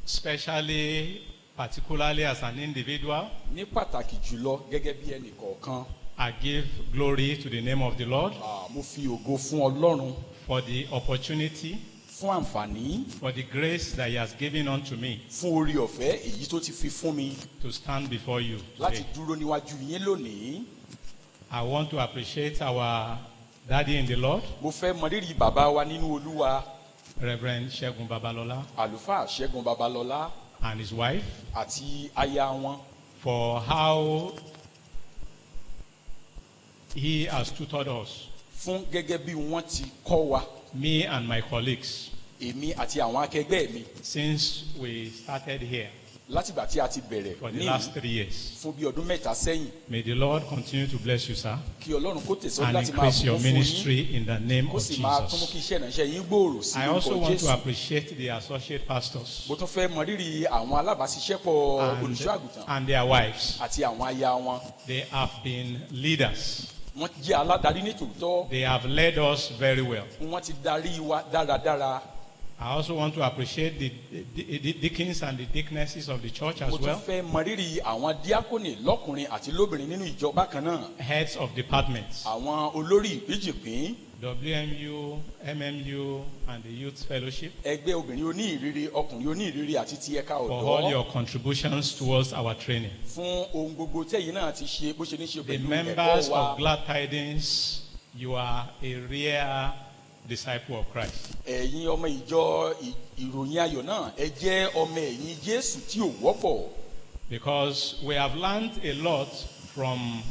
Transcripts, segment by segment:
especially, particularly as an individual, ní pàtàkì jùlọ gẹ́gẹ́ bí ẹnì kọ̀ọ̀kan. I give glory to the name of the Lord Mo fi ògo fún Ọlọ́run for the opportunity, fún àǹfààní, for the grace that He has given unto me fún oore ọ̀fẹ́ èyí tó ti fi fún mi to stand before you láti today. dúró níwájú yín lónìí. I want to appreciate our daddy in the Lord, Mo fẹ́ mọrírì bàbá wa nínú Olúwa, Reverend Segun Babalola, àlùfáà Ṣẹ́gun Babalọ́lá and his wife, àti aya wọn, for how he has tutored us, fún gẹ́gẹ́ bí wọ́n ti kọ́ wa, me and my colleagues, èmi àti àwọn akẹgbẹ́ mi since we started here látìgbà tí a ti bẹ̀rẹ̀ for the ní last 3 years. fún bí ọdún mẹ́ta sẹ́yìn. May the Lord continue to bless you, sir, Kí Ọlọ́run kó tẹ̀síwájú and láti máa increase your bùkún fún yín, ministry in the name kó of sì máa tún mú Jesus. kí iṣẹ́ ìránṣẹ́ yín gbòòrò sí I also orúkọ want to Jésù. appreciate the associate pastors Mo tún fẹ́ mọrírì àwọn alábàáṣiṣẹ́pọ̀ olùṣọ́ àgùntàn and their wives. àti àwọn aya wọn. They have been leaders. Wọ́n jẹ́ aládarí ní tòótọ́, They have led us very well. wọ́n ti darí wa dáradára. I also want to appreciate the deacons and the deaconesses of the church as Mo tún well, fẹ́ mọrírì àwọn díákónì lọ́kùnrin àti lóbìnrin nínú ìjọ bákan náà, heads of departments, àwọn olórí ìpéjìpín, WMU, MMU, and the Youth Fellowship, ẹgbẹ́ obìnrin oníìrírí, ọkùnrin oníìrírí àti ti ẹ̀ka for all ọ̀dọ́, your contributions towards our training. fún ohun gbogbo tẹ́yìn náà ti ṣe bó ṣe ní ṣe The pẹ̀lú members ẹ̀kọ́ wa. of Glad Tidings, you are a rare disciple of Christ. Ẹ̀yin ọmọ ìjọ ìròyìn ayọ̀ náà, ẹ jẹ́ ọmọ ẹ̀yìn Jésù tí ò wọ́pọ̀. Because we have learned a lot from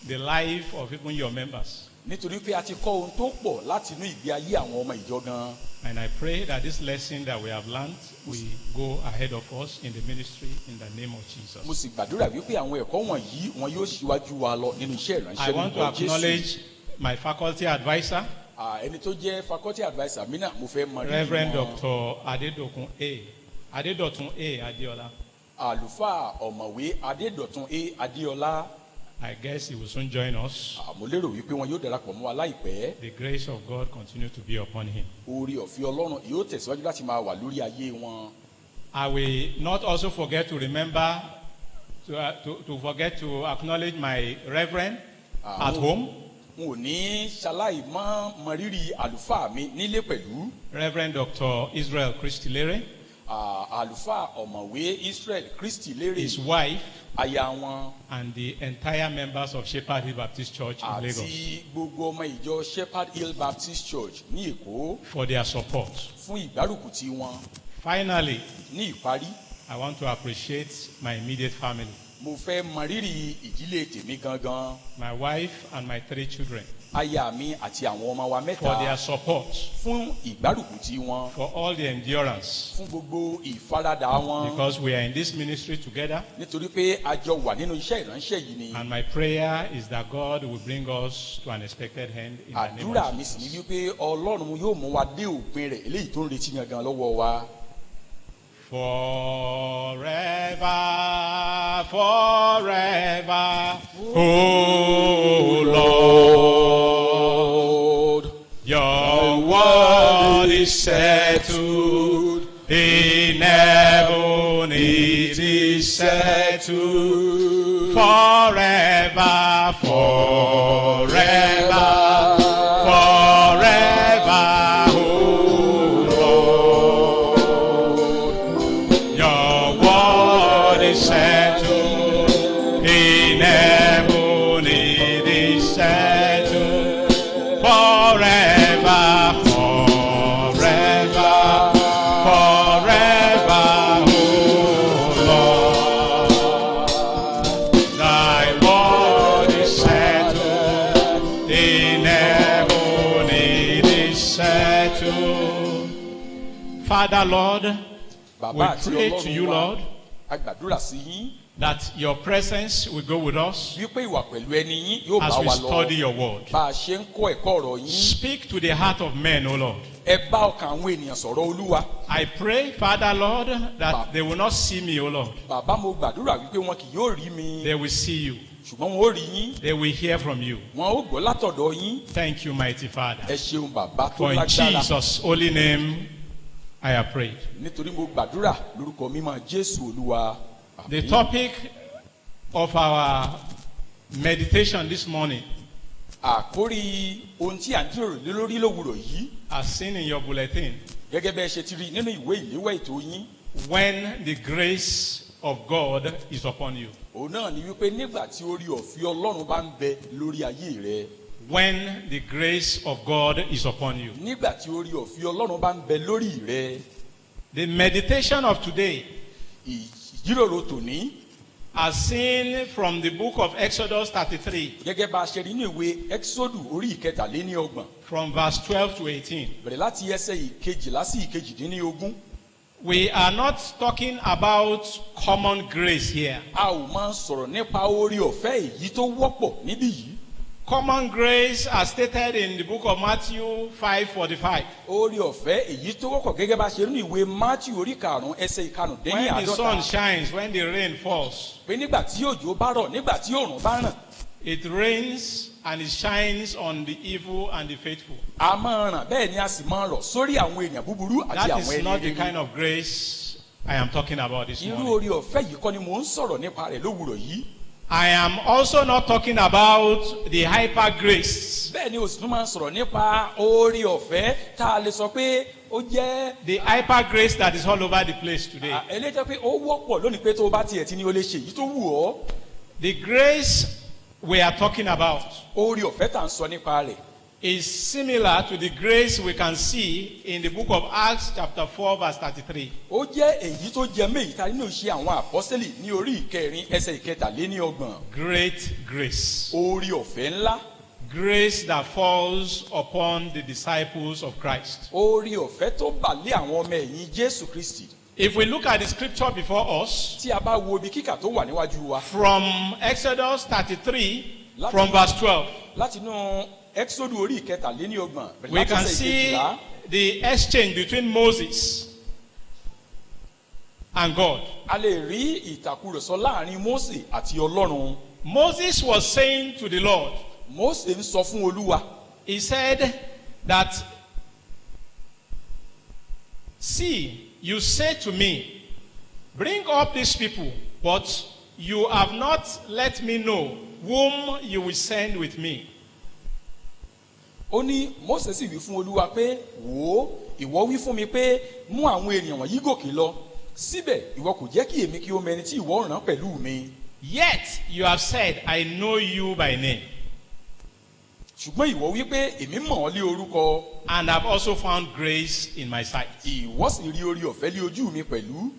the life of even your members. Nítorí pé a ti kọ́ ohun tó pọ̀ láti inú ìgbé ayé àwọn ọmọ ìjọ gan. And I pray that this lesson that we have learned will go ahead of us in the ministry in the name of Mo Jesus. sì gbàdúrà wípé àwọn ẹ̀kọ́ wọ̀nyí wọn yóò ṣíwájú wa lọ nínú iṣẹ́ I ìránṣẹ́ want to lórúkọ Jésù. acknowledge my faculty advisor, Ẹni tó jẹ́ faculty adviser mi náà mo fẹ́ mọ rírì Reverend wọn. Dr. Adedotun A. Adeola. Àlùfáà ọ̀mọ̀wé Adédọ̀tun Adéọlá. I guess he will soon join us. Mo lérò wípé wọn yóò darapọ̀ mọ́ wa láìpẹ́. The grace of God continue to be upon him. Oore ọ̀fẹ́ Ọlọ́run yóò tẹ̀síwájú láti máa wà lórí ayé wọn. I will not also forget to remember to forget to acknowledge my reverend at home, N ò ní ṣaláì mọ rírì àlùfáà mi nílé pẹ̀lú. Reverend Dr. Israel Christilere, Àlùfáà ọ̀mọ̀wé Israel Christy lérè, his wife, aya wọn, and the entire members of Shepherd Hill Baptist Church in Lagos àti gbogbo ọmọ ìjọ Shepherd Hill Baptist Church ní Èkó for their support. fún ìgbárùkù tí wọn. Finally, Ní ìparí, I want to appreciate my immediate family, mo fẹ́ mọ rírì ìdílé tèmi gangan, my wife and my 3 children, aya mi àti àwọn ọmọ wa for their mẹ́ta, support, fún ìgbárùkù tí wọn, for all the endurance, fún gbogbo ìfaradà wọn. because we are in this ministry together. Nítorí pé a jọ wà nínú iṣẹ́ ìránṣẹ́ yìí ni. And my prayer is that God will bring us to an expected end in the name Àdúrà of mi sì ní Jesus. wípé Ọlọ́run yóò mú wa dé òpin rẹ̀ eléyìí tó ń retí gangan lọ́wọ́ wa. Forever, forever, oh Lord, your word is settled in heaven, it is settled forever, forever, forever, oh Lord, your word is settled in heaven, it is settled forever, forever, forever, oh Lord. Thy word is settled in heaven, it is settled. Father, Lord, Bàbá we àti pray to you, Ọlọ́run wa, Lord, a gbàdúrà sí yín that your presence will go with us wípé ìwà pẹ̀lú ẹni yín yóò as bá we wa study lọ. your word. Bá a ṣe ń kọ́ ẹ̀kọ́ ọ̀rọ̀ yín, Speak to the heart of men, O Lord. ẹ bá ọkàn àwọn ènìyàn sọ̀rọ̀ Olúwa. I pray, Father, Lord, that they will not see me, O Lord. Bàbá, mo gbàdúrà wípé wọn kì yóò rí mi, They will see you. ṣùgbọ́n wọn ó rí yín, They will hear from you. wọn ó gbọ́ látọ̀dọ̀ yín. Thank you, mighty Father. Ẹ ṣeun bàbá tó For in lágbára. Jesus' holy name I have prayed. nítorí mo gbàdúrà lórúkọ mímọ́ Jésù Olúwa. The Àmín. topic of our meditation this morning, Àkórí ohun tí à ń jíròrò lé lórí lówùrọ̀ yìí, as seen in your bulletin, gẹ́gẹ́ bẹ́ẹ̀ ṣe ti rí nínú ìwé ìléwọ́ ètò yín, when the grace of God is upon you. òun náà ni wípé nígbà tí orí ọ̀fẹ́ Ọlọ́run bá ń bẹ lórí ayé rẹ, When the grace of God is upon you. nígbà tí orí ọ̀fẹ́ Ọlọ́run bá ń bẹ lórí rẹ. The meditation of today, Ìjíròrò tòní, as seen from the book of Exodus 33, gẹ́gẹ́ bá a ṣe rí ní ìwé Ẹ́kísódù orí ìkẹtàléníọgbọ̀n, from verse 12 to 18. bẹ̀rẹ̀ láti ẹsẹ̀ ìkejìlá sí ìkejìdínlógún. We are not talking about common grace here. A ò máa ń sọ̀rọ̀ nípa orí ọ̀fẹ́ èyí tó wọ́pọ̀ níbí yìí. Common grace, as stated in the book of Matthew 5:45. Orí ọ̀fẹ́ èyí tó wọ́pọ̀ gẹ́gẹ́ bá ṣe rí ní ìwé Mátíù orí karùn-ún ẹsẹ̀ When the sun ìkarùndínláàádọ́ta. shines, when the rain falls, Pé nígbà tí òjò bá rọ̀, nígbà tí òòrùn bá ràn, it rains and it shines on the evil and the faithful. a máa ràn bẹ́ẹ̀ ni a sì máa rọ̀ sórí àwọn èèyàn búburú àti That àwọn is ẹni not the rere. kind of grace I am talking about this Irú morning. orí ọ̀fẹ́ yìí kọ́ ni mò ń sọ̀rọ̀ nípa rẹ̀ lówùrọ̀ yìí. I am also not talking about the hyper grace, Bẹ́ẹ̀ ni o sì tún máa ń sọ̀rọ̀ nípa orí ọ̀fẹ́ tá a lè sọ pé ó jẹ́ the hyper grace that is all over the place today. eléyìí jẹ́ pé ó wọ́pọ̀ lónìí pé tó o bá tiẹ̀ ti ní o lè ṣe èyí tó wù ọ́. The grace we are talking about Orí ọ̀fẹ́ tá à ń sọ nípa rẹ̀ is similar to the grace we can see in the book of Acts chapter 4 verse 33. ó jẹ́ èyí tó jẹ méjì ta nínú iṣẹ́ àwọn àpọ́sítélì ní orí ìkẹrin ẹsẹ̀ ìkẹtàléníọgbọ̀n. Great grace. Orí ọ̀fẹ́ ńlá, Grace that falls upon the disciples of Christ. orí ọ̀fẹ́ tó bà lé àwọn ọmọ ẹ̀yìn Jésù Kristi. If we look at the scripture before us, Tí a bá wo ibi kíkà tó wà níwájú wa from Exodus 33 from verse 12, látinú Ẹ́kísódù orí ìkẹtàléníọgbọ̀n bẹ̀rẹ̀ we láti can ẹsẹ̀ see ìkejìlá. the exchange between Moses and God. A lè rí ìtàkùrọ̀sọ láàrin Mósè àti Ọlọ́run. Moses was saying to the Lord, Mósè ń sọ fún Olúwa, he said that, see, you say to me, bring up these people, but you have not let me know whom you will send with me. ó ní Mósè sì wí fún Olúwa pé, wò ó, ìwọ wí fún mi pé mú àwọn ènìyàn wọ̀nyí gòkè lọ, síbẹ̀ ìwọ kò jẹ́ kí èmi kí ó mọ ẹni tí ìwọ rán pẹ̀lú mi. Yet you have said, I know you by name, Ṣùgbọ́n ìwọ wí pé èmi mọ̀ ọ́ lé orúkọ, and have also found grace in my sight. ìwọ sì rí orí ọ̀fẹ́ lé ojú mi pẹ̀lú.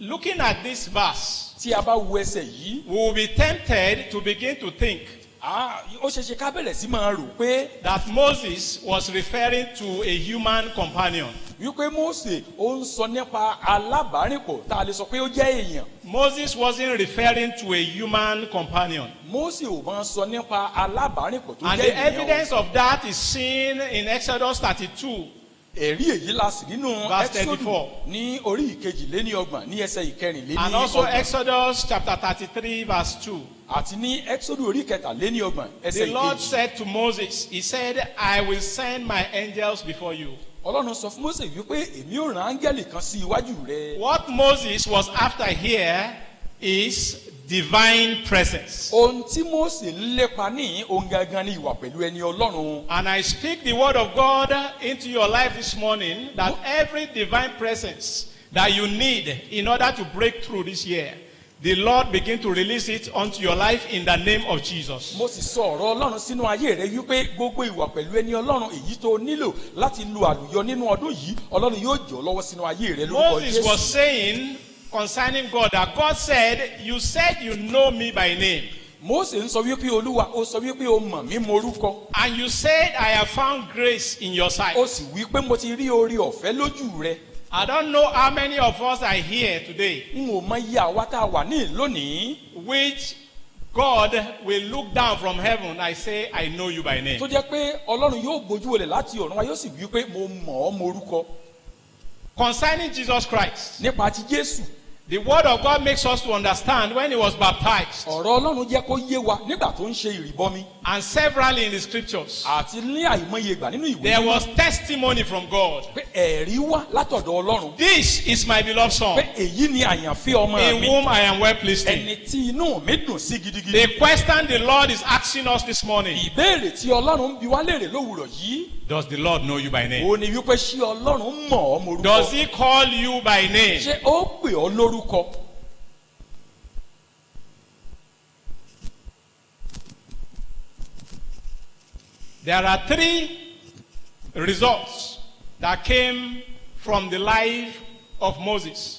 Looking at this verse, Tí a bá wo ẹsẹ̀ yìí, we will be tempted to begin to think ó ṣeéṣe ká bẹ̀rẹ̀ sí máa rò pé that Moses was referring to a human companion. wípé Mósè ó ń sọ nípa alábàárìnpọ̀ tá a lè sọ pé ó jẹ́ èèyàn. Moses wasn't referring to a human companion. Mósè ò máa ń sọ nípa alábàárìnpọ̀ tó And jẹ́ the ènìyàn. evidence of that is seen in Exodus 32, Ẹ̀rí èyí la sì nínú Verse Ẹ́kísódù 34. ní orí ìkejìléníọgbọ̀n ní ẹsẹ̀ and also ìkẹrìnléníọgbọ̀n Exodus chapter 33, verse 2. àti ní Ẹ́kísódù orí ìkẹtàléníọgbọ̀n ẹsẹ̀ The Lord ìkejì. said to Moses, he said, I will send my angels before you. Ọlọ́run sọ fún Mósè wípé èmi ò rán áńgẹ́lì kan sí iwájú rẹ. What Moses was after here is divine presence. Ohun tí Mósè ń lépa ní ohun gangan ní ìwà pẹ̀lú ẹni Ọlọ́run. And I speak the word of God into your life this morning, that every divine presence that you need in order to break through this year, the Lord begin to release it onto your life in the name of Jesus. Mo sì sọ ọ̀rọ̀ Ọlọ́run sínú ayé rẹ wípé gbogbo ìwà pẹ̀lú ẹni Ọlọ́run èyí tó nílò láti lu àlùyọ nínú ọdún yìí Ọlọ́run yóò jọ lọ́wọ́ sínú ayé rẹ lórúkọ Moses was Jésù. saying concerning God that God said, you said you know me by name. Mósè ń sọ wípé Olúwa ó sọ wípé o mọ̀ mí morúkọ. And you said, I have found grace in your sight. Ó sì wípé mo ti rí oore ọ̀fẹ́ lójú rẹ. I don't know how many of us are here today, N ò mọ iye àwa tá a wà ní lónìí which God will look down from heaven. I say, I know you by name. tó jẹ́ pé Ọlọ́run yóò gbójú wọlé láti ọ̀run wa yóò sì wípé mo mọ̀ ọ́ morúkọ. Concerning Jesus Christ, Nípa ti Jésù, the word of God makes us to understand when he was baptized. ọ̀rọ̀ Ọlọ́run jẹ́ kó yé wa nígbà tó ń ṣe ìrìbọmi. and severally in the scriptures, àti ní àìmọye ìgbà nínú ìwé there mímọ́ was testimony from God. pé ẹ̀rí wá látọ̀dọ̀ Ọlọ́run This is my beloved son, pé èyí ni àyànfẹ́ ọmọ in mi whom I am well pleased in. ẹni tí inú mi dùn sí gidigidi. The question the Lord is asking us this morning: ìbéèrè tí Ọlọ́run ń bi wá léèrè lówùrọ̀ yìí does the Lord know you by name? ó ní wípé ṣé Ọlọ́run mọ̀ ọ́ morúkọ Does he call you by name? ṣé ó pè ọ́ lórúkọ. There are 3 results that came from the life of Moses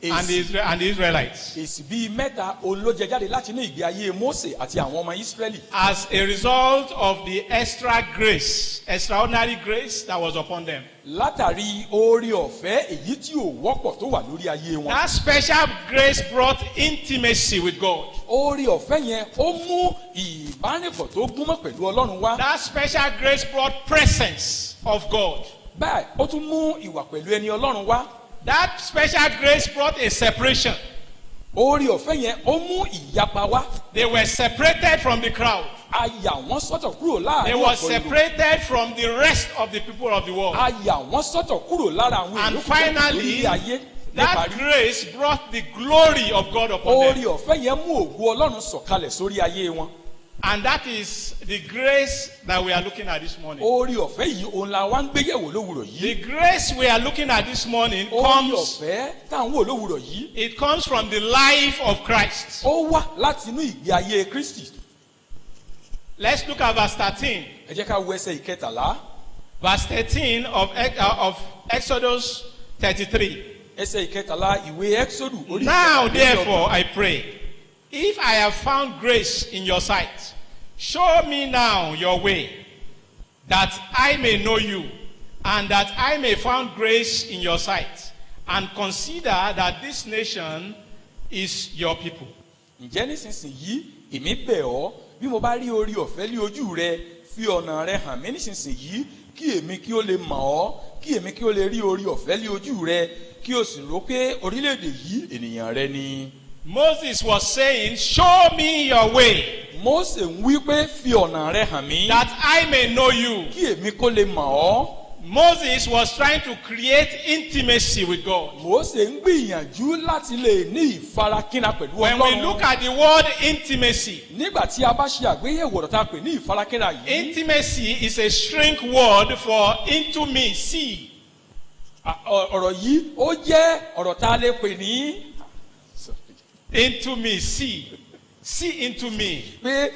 and the Israelites èsì bíi mẹ́ta òun ló jẹ jáde láti inú ìgbé ayé Mósè àti àwọn ọmọ Ísírẹ́lì as a result of the extraordinary grace that was upon them. látàrí oore ọ̀fẹ́ èyí tí ò wọ́pọ̀ tó wà lórí ayé wọn. That special grace brought intimacy with God. oore ọ̀fẹ́ yẹn ó mú ìbánipọ̀ tó gúnmọ́ pẹ̀lú Ọlọ́run wá. That special grace brought presence of God. bẹ́ẹ̀ ó tún mú ìwà pẹ̀lú ẹni Ọlọ́run wá. That special grace brought a separation. oore ọ̀fẹ́ yẹn ó mú ìyapa wá. They were separated from the crowd. a yà wọ́n sọ́tọ̀ kúrò láàrin They were ọ̀pọ̀ èrò. separated from the rest of the people of the world. a yà wọ́n sọ́tọ̀ kúrò lára àwọn And èèyàn finally, lórí ayé. that grace brought the glory of God upon oore them. ọ̀fẹ́ yẹn mú ògo Ọlọ́run sọ̀kalẹ̀ sórí ayé wọn. And that is the grace that we are looking at this morning. oore ọ̀fẹ́ yìí òun la wá ń gbéyẹ̀wò lówùrọ̀ The yìí. grace we are looking at this morning oore comes, ọ̀fẹ́ tá à ń wò lówùrọ̀ yìí. it comes from the life of Christ. ó wá láti inú ìgbé ayé Kristi. Let's look at verse 13. ẹ jẹ́ ká wo ẹsẹ̀ ìkẹtàlá. Verse 13 of Exodus 33. ẹsẹ̀ ìkẹtàlá ìwé Ẹ́kísódù orí Now ìkẹtàlélọ́gbọ̀n. therefore I pray, if I have found grace in your sight, show me now your way, that I may know you, and that I may find grace in your sight, and consider that this nation is your people. ǹjẹ́ nísinsìnyí èmi bẹ̀ ọ́ bí mo bá rí oore ọ̀fẹ́ lé ojú rẹ fi ọ̀nà rẹ hàn mí nísinsìnyí kí èmi kí ó lè mọ̀ ọ́ kí èmi kí ó lè rí oore ọ̀fẹ́ lé ojú rẹ kí o sì rò pé orílẹ̀-èdè yìí ènìyàn rẹ ni. Moses was saying, show me your way, Mósè ń wí pé fi ọ̀nà rẹ hàn mí that I may know you. kí èmi kó lè mọ̀ ọ́. Moses was trying to create intimacy with God. Mósè ń gbìyànjú láti lè ní ìfarakínra pẹ̀lú When we look Ọlọ́run. at the word intimacy, nígbà tí a bá ṣe àgbéyẹ̀wò ọ̀rọ̀ tá a pè ní ìfarakínra yìí. intimacy is a shrink word for into me, see. ọ̀rọ̀ yìí ó jẹ́ ọ̀rọ̀ tá a lè pè ní Into me, see. See into me. pé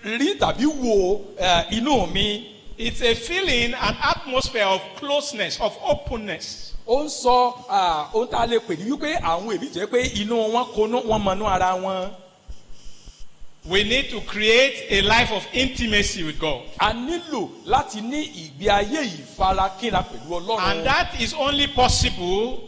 rí tàbí wo inú mi. It's a feeling, an atmosphere of closeness, of openness. ó ń sọ ohun tá a lè pè ní wípé àwọn èmi jẹ́ pé inú wọn konú wọn mọnú ara wọn. We need to create a life of intimacy with God. a nílò láti ní ìgbé ayé ìfarakínra pẹ̀lú And Ọlọ́run. that is only possible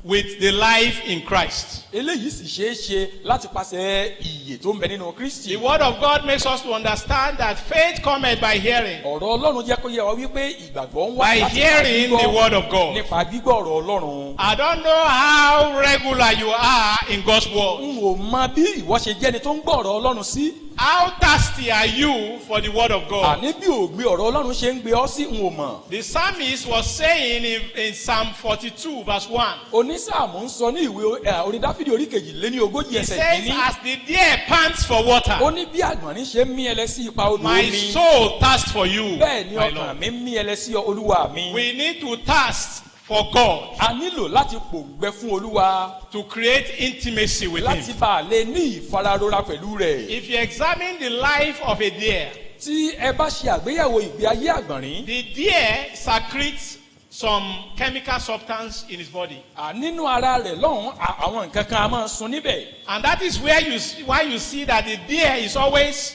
with the life in Christ. eléyìí sì ṣeé ṣe láti pàṣẹ ìyè tó ń bẹ nínú Kristi. The word of God makes us to understand that faith cometh by hearing, ọ̀rọ̀ Ọlọ́run jẹ́ kó yé wa wípé ìgbàgbọ́ ń wá by láti hearing the word of God. nípa gbígbọ́ ọ̀rọ̀ Ọlọ́run. I don't know how regular you are in God's word. n ò mọ bí ìwọ ṣe jẹ́ni tó ń gbọ́ ọ̀rọ̀ Ọlọ́run sí. How thirsty are you for the word of God? àní bí ògbé ọ̀rọ̀ Ọlọ́run ṣe ń gbé ọ sí n ò mọ̀. The psalmist was saying in Psalm 42 verse 1, onísáàmù ń sọ ní ìwé orin Dáfídì orí kejìléní ogójì he ẹsẹ̀ says, kìíní. as the deer pants for water, ó ní bí àgbọ̀nrín ṣe ń mí ẹlẹ́ sí ipa odò my omi. soul thirsts for you, bẹ́ẹ̀ ni my ọkàn Lord. mi ń mí ẹlẹ́ sí Olúwa mi. We need to thirst for God, a nílò láti pòǹgbẹ fún Olúwa to create intimacy with láti him. bá a lè ní ìfararora pẹ̀lú rẹ̀. If you examine the life of a deer, tí ẹ bá ṣe àgbéyẹ̀wò ìgbé ayé àgbọ̀nrín. the deer secretes some chemical substance in his body. nínú ara rẹ̀ lọ́hùn àwọn nǹkan kan a máa sun níbẹ̀. And that is why you see that the deer is always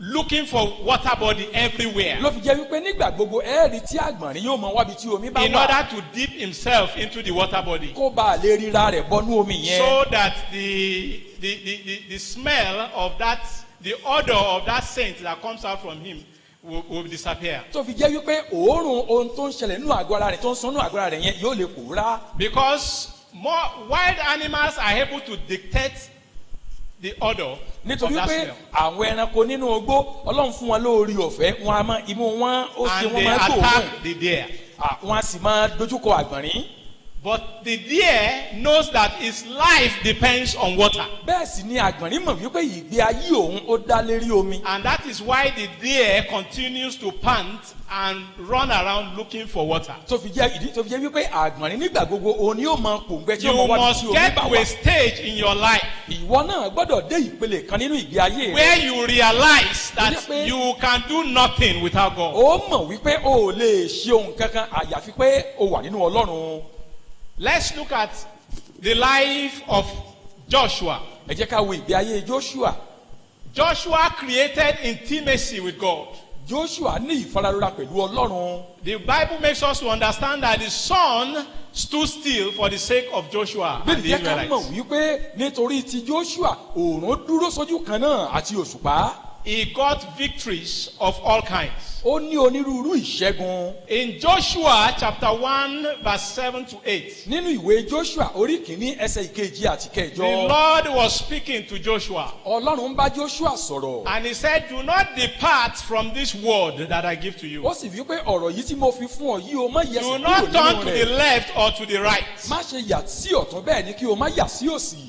looking for water body everywhere, ló fi jẹ́ wípé nígbà gbogbo ẹ̀ẹ́rì tí àgbọ̀nrín yóò mọ wábi tí omi bá in wà order to dip himself into the water body, kó bá a lè ríra rẹ̀ bọ́nú omi yẹn. so that the smell of that, the odor of that scent that comes out from him will disappear. tó fi jẹ́ wípé òórùn ohun tó ń ṣẹlẹ̀ nínú àgọ́ ara rẹ̀ tó ń sọ nínú àgọ́ ara rẹ̀ yẹn yóò lè pòórá. Because more wild animals are able to detect the odor of nítorí that pé smell. àwọn ẹranko nínú ogbó ọlọ́run fún wọn lórí ọ̀fẹ́ wọn a máa imú wọn ó ṣe And wọn they máa gbòòrùn attack the deer. wọn a sì máa dojúkọ àgbọ̀nrín. But the deer knows that his life depends on water. bẹ́ẹ̀ sì ni àgbọ̀nrín mọ̀ wípé ìgbé ayé òun ó dá lérí omi. And that is why the deer continues to pant and run around looking for water. tó fi jẹ́ ìdí tó fi jẹ́ wípé àgbọ̀nrín nígbà gbogbo òun ni ó máa pòǹgbẹ tí ó You máa wá must sí omi get bá to wà. a stage in your life ìwọ náà gbọ́dọ̀ dé ìpele kan nínú ìgbé ayé rẹ. where you realize that Ó jẹ́ pé- you can do nothing without God. ó mọ̀ wípé o ò lè ṣe ohun kankan àyàfi pé o wà nínú ọlọ́run. Let's look at the life of Joshua. ẹ jẹ́ ká wo ìgbé ayé Joshua. Joshua created intimacy with God. Joshua ní ìfararora pẹ̀lú ọlọ́run. The Bible makes us to understand that the sun stood still for the sake of Joshua and bẹ́ẹ̀ni the jẹ́ ká mọ̀ Israelites. wípé nítorí ti Joshua òòrùn dúró sójú kan náà àti òṣùpá. He got victories of all kinds. ó ní onírúurú ìṣẹ́gun. In Joshua chapter 1 verse 7 to 8, nínú ìwé Joshua orí kìíní ẹsẹ̀ ìkejì àti the kẹjọ. Lord was speaking to Joshua ọlọ́run ń bá Joshua sọ̀rọ̀. and he said, "Do not depart from this word that I give to you. ó sì wí pé ọ̀rọ̀ yìí tí mo fi fún ọ yìí o má yẹsẹ̀ Do kúrò not turn nínú to the rẹ̀. left or to the right." má ṣe yà sí ọ̀tún bẹ́ẹ̀ ni kí o má yà sí òsì.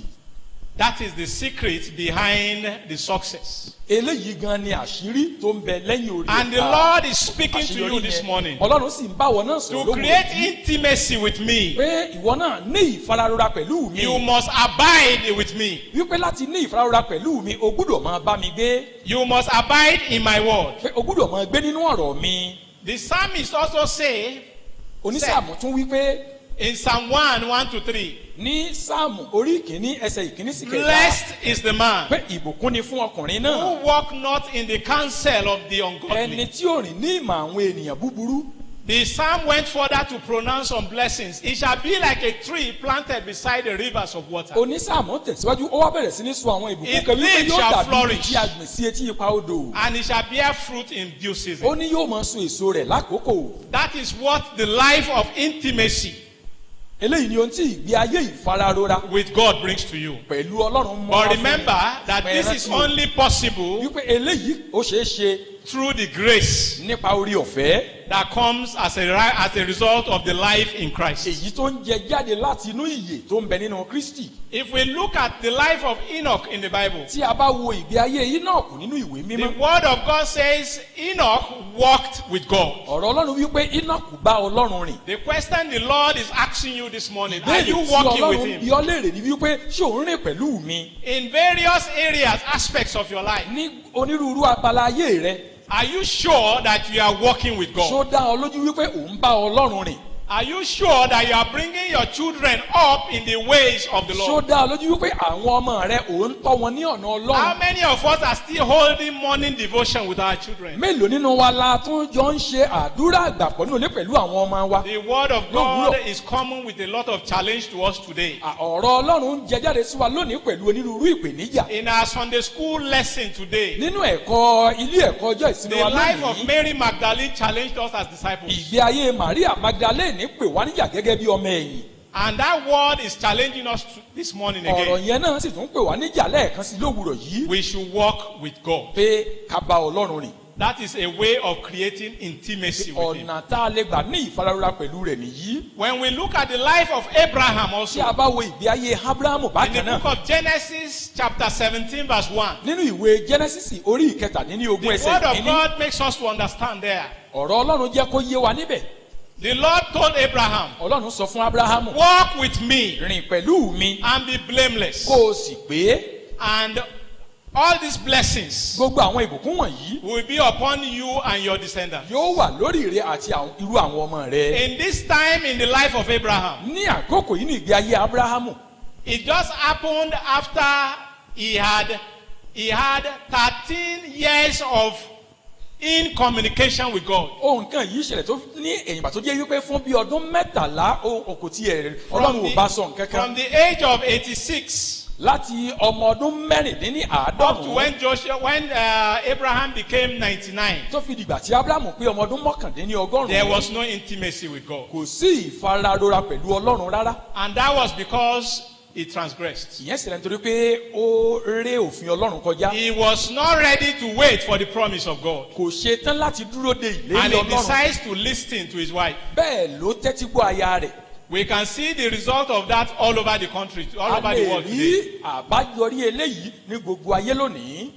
That is the secret behind the success. eléyìí gan ni àṣírí tó ń bẹ lẹ́yìn orí And the ẹ̀ka Lord is speaking to you àṣeyọrí this yẹn. morning ọlọ́run sì ń bá wọn náà sọ̀rọ̀ to lówùúrọ̀ create yìí intimacy with me. pé ìwọ náà ní ìfararora pẹ̀lú mi. You must abide with me. wípé láti ní ìfararora pẹ̀lú mi o gbúdọ̀ máa bá mi gbé. You must abide in my word. pé o gbúdọ̀ máa gbé nínú ọ̀rọ̀ mi. The psalmist also say onísáàmù tún wípé in Psalm 1, 1 to 3, ní sáàmù orí ìkíní ẹsẹ̀ ìkíní sí kẹta blessed is the man pé ìbùkún ni fún ọkùnrin náà. who walk not in the counsel of the ẹni ungodly. tí ò rìn ní ìmọ̀ àwọn ènìyàn búburú. The psalm went further to pronounce some blessings. It shall be like a tree planted beside the rivers of water. onísáàmù tẹ̀síwájú ó wá bẹ̀rẹ̀ sí ní sọ àwọn ìbùkún Its kan wípé leaves yóò shall dàbí ibi flourish. tí a gbìn sí etí ipa odò. And it shall bear fruit in due ó season. ní yóò máa so èso rẹ̀ lákòókò. That is what the life of intimacy eléyìí ni ohun tí ìgbé ayé ìfararora with God brings to you. pẹ̀lú ọlọ́run mọ́ But wá fún remember mi. that this is Rántí o, only possible wípé eléyìí ó ṣeé ṣe through the grace nípa orí ọ̀fẹ́. that comes as a result of the life in Christ. èyí tó ń jẹ jáde láti inú ìyè tó ń bẹ nínú Kristi. If we look at the life of Enoch in the Bible, tí a bá wo ìgbé ayé Enoch nínú ìwé the mímọ́. word of God says Enoch walked with God. ọ̀rọ̀ ọlọ́run wípé Enoch bá ọlọ́run rìn. The question the Lord is asking you this morning, are ìbéèrè you tí walking with ọlọ́run bí him? ọ léèrè ni wípé ṣé òun rìn pẹ̀lú mi. In various areas, aspects of your life, ní onírúurú abala ayé rẹ. are you sure that you are walking with God? ṣó dá ọ lójú wípé òun bá ọlọ́run rìn. Are you sure that you are bringing your children up in the ways of the ṣó Lord? dá ọ lójú wípé àwọn ọmọ rẹ òun tọ́ wọn ní ọ̀nà How ọlọ́run. many of us are still holding morning devotion with our children? mélòó nínú wa la tún jọ ń ṣe àdúrà àgbàpọ̀ nínú ilé pẹ̀lú àwọn ọmọ wa. The word of God is coming with a lot of challenge to us today. ọ̀rọ̀ ọlọ́run ń jẹ jáde sí wa lónìí pẹ̀lú onírúurú ìpèníjà. In our Sunday school lesson today, nínú ẹ̀kọ́ ilé ẹ̀kọ́ ọjọ́ ìsinmi the wa life of lónìí. Mary Magdalene challenged us as disciples. ìgbé ayé Maria Magdalene pè wá níjà gẹ́gẹ́ bí ọmọ ẹ̀yìn. And that word is challenging us this morning ọ̀rọ̀ again. yẹn náà sì tún pè wá níjà lẹ́ẹ̀kan sí lówùrọ̀ yìí. We should walk with God. pé ká bá ọlọ́run rìn. That is a way of creating intimacy with Him. ọ̀nà tá a lè gbà ní ìfararora pẹ̀lú rẹ̀ nìyí. When we look at the life of Abraham tí also, a bá wo ìgbé ayé Abrahamu in bákan the náà. book of Genesis chapter 17 verse 1, nínú ìwé Genesis orí ìkẹtàdínlógún the ẹsẹ̀ word of ìkíní. God makes us to understand there. ọ̀rọ̀ ọlọ́run jẹ́ kó yé wa níbẹ̀. The Lord told Abraham, ọlọ́run sọ fún Abrahamu. walk with me rìn pẹ̀lú mi and be blameless. kó o sì pé And all these blessings gbogbo àwọn ìbùkún wọ̀nyí will be upon you and your descendants. yóò wà lórí rẹ àti irú àwọn ọmọ rẹ. In this time in the life of Abraham, ní àkókò yìí ní ìgbé ayé Abrahamu. it just happened after he had 13 years of in communication with God. ohun kan yìí ṣẹlẹ̀ tó ní èyìnbá tó jẹ́ wípé fún bí ọdún mẹ́tàlá kò tiẹ̀ ọlọ́run ò bá sọ nǹkan From kan. the age of 86 láti ọmọ ọdún mẹ́rìndínní up to àádọ́rùn-ún when Abraham became 99, tó fi dìgbà tí Abrahamu pé ọmọ ọdún mọ́kàndínní there ọgọ́rùn-ún was no intimacy with God. kò sí ìfararora pẹ̀lú ọlọ́run rárá. And that was because he transgressed. ìyẹn sì rẹ̀ nítorí pé ó ré òfin ọlọ́run kọjá. He was not ready to wait for the promise of God. kò ṣe tán láti dúró de And ìlérí he ọlọ́run. decides to listen to his wife. bẹ́ẹ̀ ló tẹ́tí gbọ́ aya rẹ̀. We can see the result of that all over the country, all a over the lè world rí today. àbáyọrí eléyìí ní gbogbo ayé lónìí.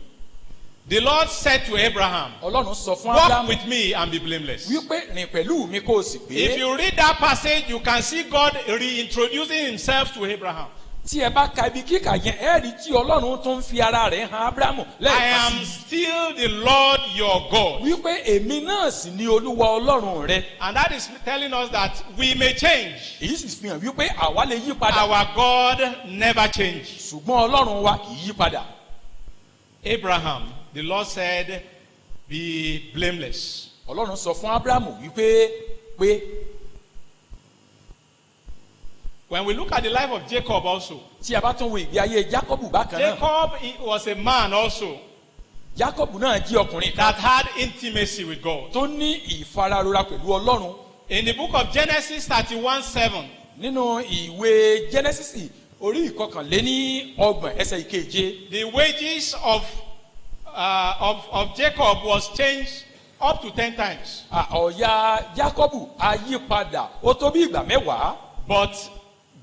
The Lord said to Abraham, ọlọ́run sọ fún walk Ábúráhámù with me and be blameless. wípé rìn pẹ̀lú mi kó o sì If pé. you read that passage, you can see God reintroducing himself to Abraham. tí ẹ bá ka ibi kíkà yẹn ẹ rí tí ọlọ́run tó ń fi ara rẹ̀ hàn Ábúráhámù I lẹ́ẹ̀kan am sí. still the Lord your God. wípé èmi náà sì ni olúwa ọlọ́run rẹ. And that is telling us that we may change. èyí sì fi hàn wípé àwa lè yí padà. Our God never changes. ṣùgbọ́n ọlọ́run wa kì í yí padà. Abraham, the Lord said, be blameless. ọlọ́run sọ fún Ábúráhámù wípé pé When we look at the life of Jacob also, tí a bá tún wo ìgbé ayé Jákọ́bù bákan náà. Jacob he was a man also Jákọ́bù náà jẹ́ ọkùnrin kan that had intimacy with God. tó ní ìfararora pẹ̀lú ọlọ́run. In the book of Genesis 31:7, nínú ìwé Genesis orí ìkọkànléní ọgbọ̀n ẹsẹ̀ ìkeje. the wages of Jacob was changed up to 10 times. ọ̀yà Jákọ́bù á yí padà ó tó bí ìgbà mẹ́wàá. But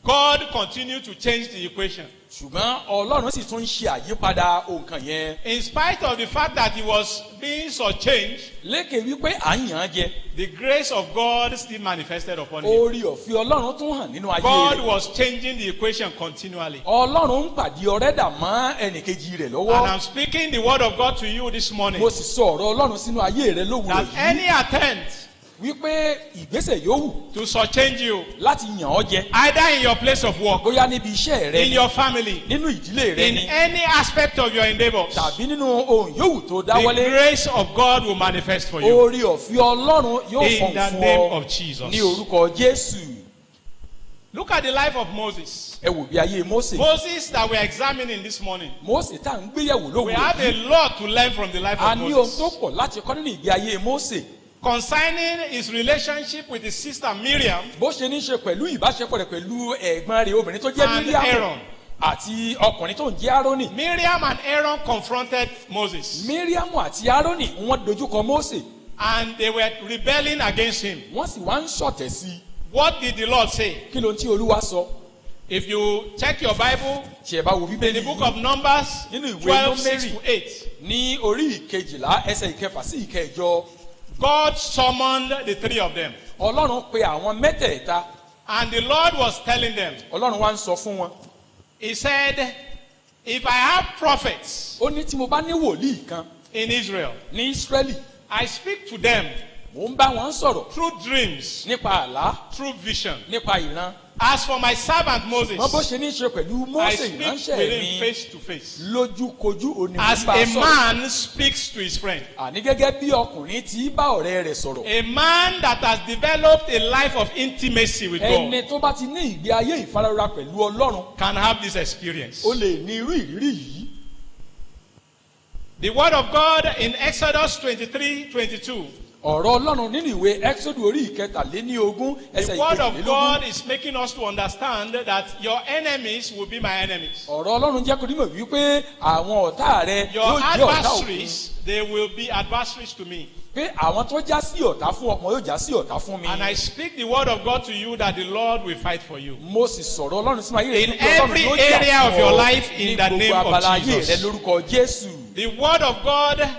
God continued to change the equation. ṣùgbọ́n ọlọ́run sì tún ń ṣe àyípadà nǹkan yẹn. In spite of the fact that he was being shortchanged, lékè wípé à ń yàn án jẹ. the grace of God still manifested upon him. orí ọ̀fẹ́ ọlọ́run tún hàn nínú ayé God rẹ̀. was changing the equation continually. ọlọ́run ń pàdé ọ̀rẹ́dà mọ́ ẹnìkejì rẹ̀ And lọ́wọ́. I'm speaking the word of God to you this morning. mo sì sọ ọ̀rọ̀ ọlọ́run sínú ayé rẹ̀ lówùúrọ̀ That yìí. any attempt wípé ìgbésẹ̀ yòówù to shortchange you, láti yàn ọ́ jẹ. either in your place of work, bóyá níbi iṣẹ́ rẹ in ni your family, nínú ìdílé rẹ in ni any aspect of your endeavors, tàbí nínú ohun yòówù tó the dáwọ́lé. grace of God will manifest for you. orí ọ̀fẹ́ ọlọ́run yóò In fọ̀n the fún name ọ of Jesus. ní orúkọ Jésù. Look at the life of Moses. ẹ wò bí ayé Mósè. Moses that we're examining this morning. Mósè tá à ń gbéyẹ̀wò We lówùúrọ̀ have a yìí. lot to learn from the life a of ní ohun tó Moses. pọ̀ láti kọ́ nínú ìgbé ayé Mósè. Concerning his relationship with his sister Miriam bó ṣe ní ṣe pẹ̀lú ìbáṣepọ̀ rẹ̀ pẹ̀lú ẹ̀gbọ́n rẹ̀ obìnrin tó jẹ́ and Míríàmù Aaron. àti ọkùnrin tó ń jẹ́ Árónì. Miriam and Aaron confronted Moses Míríàmù àti Árónì wọ́n dojúkọ Mósè and they were rebelling against him. wọ́n sì wá ń ṣọ̀tẹ̀ sí i. What did the Lord say? kí ló ń tí Olúwa sọ? If you check your Bible, tí ẹ bá wo in Bíbélì the book yìí, of Numbers nínú ìwé 12:6-8, ní orí ìkejìlá ẹsẹ̀ ìkẹfà sí ìkẹjọ, God summoned the three of them. Ọlọ́run pe àwọn mẹ́tẹ̀ẹ̀ta. And the Lord was telling them, Ọlọ́run wá ń sọ fún wọn. He said, if I have prophets ó ní tí mo bá ní wòlíì kan in Israel, ní Ísírẹ́lì, I speak to them mò ń bá wọn sọ̀rọ̀ through dreams, nípa àlá, through vision. nípa ìran. As for my servant Moses, wọ́n bó ṣe ní í ṣe pẹ̀lú I Mósè speak ìránṣẹ́ with him mi face to face. lójúkojú òní mo As ń bá a sọ̀rọ̀. man speaks to his friend. àní gẹ́gẹ́ bí ọkùnrin tí bá ọ̀rẹ́ rẹ̀ sọ̀rọ̀. A man that has developed a life of intimacy with ẹni God tó bá ti ní ìgbé ayé ìfararora pẹ̀lú Ọlọ́run can have this experience. ó lè ní irú ìrírí yìí. The word of God in Exodus 23:22. ọ̀rọ̀ Ọlọ́run nínú ìwé Ẹ́kísódù orí ìkẹtàléníogún The ẹsẹ̀ word of ìkejìlélógún. God is making us to understand that your enemies will be my enemies. ọ̀rọ̀ Ọlọ́run jẹ́ kó dímọ̀ wípé àwọn ọ̀tá rẹ Your yóò jẹ́ ọ̀tá òkun. adversaries, they will be adversaries to me. pé àwọn tó já sí ọ̀tá fún ọmọ yóò já sí ọ̀tá fún mi. And I speak the word of God to you that the Lord will fight for you. mo sì sọ̀rọ̀ Ọlọ́run sínú ayé rẹ In wípé Ọlọ́run every yóò jà area of fún your ọ life in ní the name gbogbo of abala ayé Jesus. rẹ lórúkọ Jésù. The word of God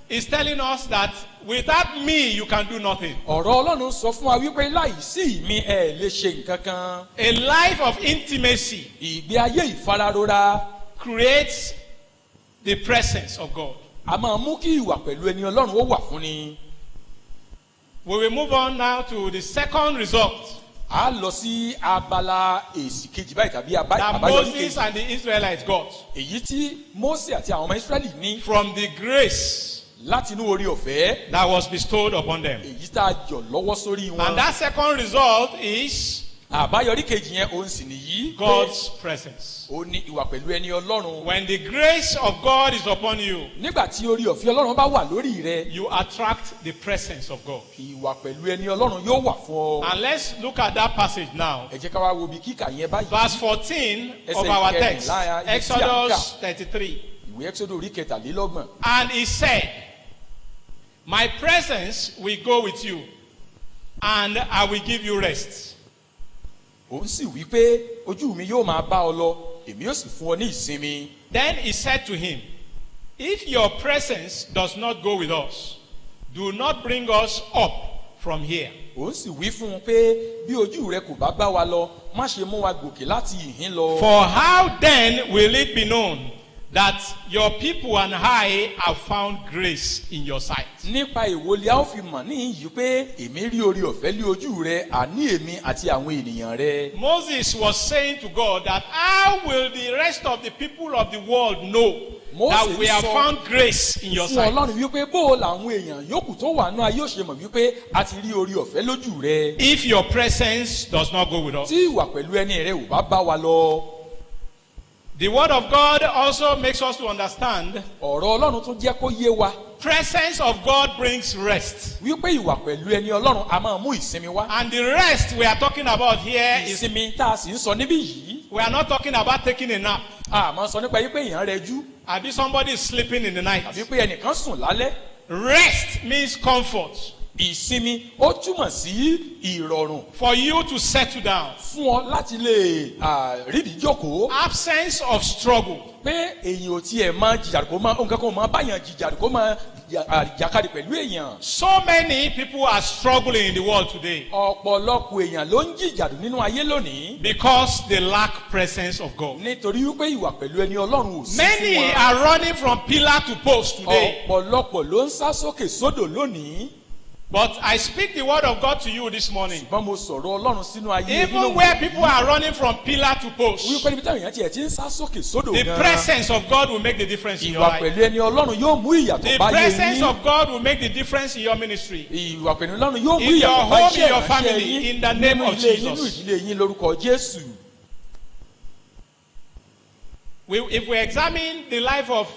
is telling us that without me you can do nothing. ọ̀rọ̀ Ọlọ́run sọ fún wa wípé láìsí mi ẹ lè ṣe nǹkan kan. A life of intimacy ìgbé ayé ìfararora creates the presence of God. a máa mú kí ìwà pẹ̀lú ẹni Ọlọ́run ó wà fún ni. We will move on now to the second result a lọ sí abala èsì kejì báyìí tàbí that àbáyọrí Moses kejì. and the Israelites got èyí tí Mósè àti àwọn ọmọ Ísírẹ́lì ní from the grace láti inú orí ọ̀fẹ́ that was bestowed upon them. èyí tá a jọ lọ́wọ́ sórí wọn. And that second result is àbáyọrí kejì yẹn òun sì nìyí. God's presence. ó ní ìwà pẹ̀lú ẹni ọlọ́run. When the grace of God is upon you, nígbà tí orí ọ̀fẹ́ ọlọ́run bá wà lórí rẹ. you attract the presence of God. ìwà pẹ̀lú ẹni ọlọ́run yóò wà fún ọ. And let's look at that passage now. ẹ jẹ́ ká wá wo bí kíkà yẹn báyìí. Verse 14 of our text, Exodus 33. ìwé Exodus orí kẹtàlélọ́gbọ̀n. And he said, my presence will go with you, and I will give you rest. òun sì wí pé ojú mi yóò máa bá ọ lọ èmi yóò sì fún ọ ní ìsinmi. Then he said to him, if your presence does not go with us, do not bring us up from here. òun sì wí fún un pé bí ojú rẹ kò bá bá wa lọ má ṣe mú wa gòkè láti ìhín lọ. For how then will it be known that your people and I have found grace in your sight? nípa ìwòlẹ̀ a ó fi mọ̀ níyìí pé èmi rí orí ọ̀fẹ́ lé ojú rẹ àní èmi àti àwọn ènìyàn rẹ. Moses was saying to God that how will the rest of the people of the world know that we have found grace in your fún sight? ọlọ́run wípé bó o làwọn èèyàn yòókù tó wà náà yóò ṣe mọ̀ wípé a ti rí orí ọ̀fẹ́ lójú rẹ. If your presence does not go with us. tí ìwà pẹ̀lú ẹni rẹ ò bá bá wa lọ. The word of God also makes us to understand ọ̀rọ̀ ọlọ́run tún jẹ́ kó yé wa. presence of God brings rest. wípé ìwà pẹ̀lú ẹni ọlọ́run a máa mú ìsinmi wá. And the rest we are talking about here is, ìsinmi tá a sì ń sọ níbí yìí. we are not talking about taking a nap. a máa sọ nípa yìí pé èèyàn rẹjú. Àbí somebody is sleeping in the night. àbí pé ẹnìkan sùn lálẹ́. Rest means comfort. ìsinmi ó túmọ̀ sí ìrọ̀rùn. For you to settle down. fún ọ láti lè rídìí jókòó. Absence of struggle. pé èyàn ò tiẹ̀ máa jìjàdù kó máa nǹkan kan máa báyàn jìjàdù kó máa jàkadì pẹ̀lú èèyàn. So many people are struggling in the world today ọ̀pọ̀lọpọ̀ èèyàn ló ń jìjàdù nínú ayé lónìí. because they lack presence of God. nítorí wípé ìwà pẹ̀lú ẹni ọlọ́run ò sí fún Many wọn. are running from pillar to post today. ọ̀pọ̀lọpọ̀ ló ń sá sókè sódò lónìí. But I speak the word of God to you this morning. ṣùgbọ́n mo sọ̀rọ̀ ọlọ́run sínú ayé Even where people are running from pillar to post, wípé níbi táwọn èèyàn tiẹ̀ ti ń sá sókè sódò the gan-an. presence of God will make the difference in your ìwà life. pẹ̀lú ẹni ọlọ́run yóò mú ìyàtọ̀ The bá yé presence yín. of God will make the difference in your ministry. ìwà pẹ̀lú ọlọ́run yóò mú In your ìyàtọ̀ bá home, in iṣẹ́ your ìránṣẹ́ family, yín in the name nínú of ilé nínú Jesus. ìdílé yín lórúkọ Jésù. If we examine the life of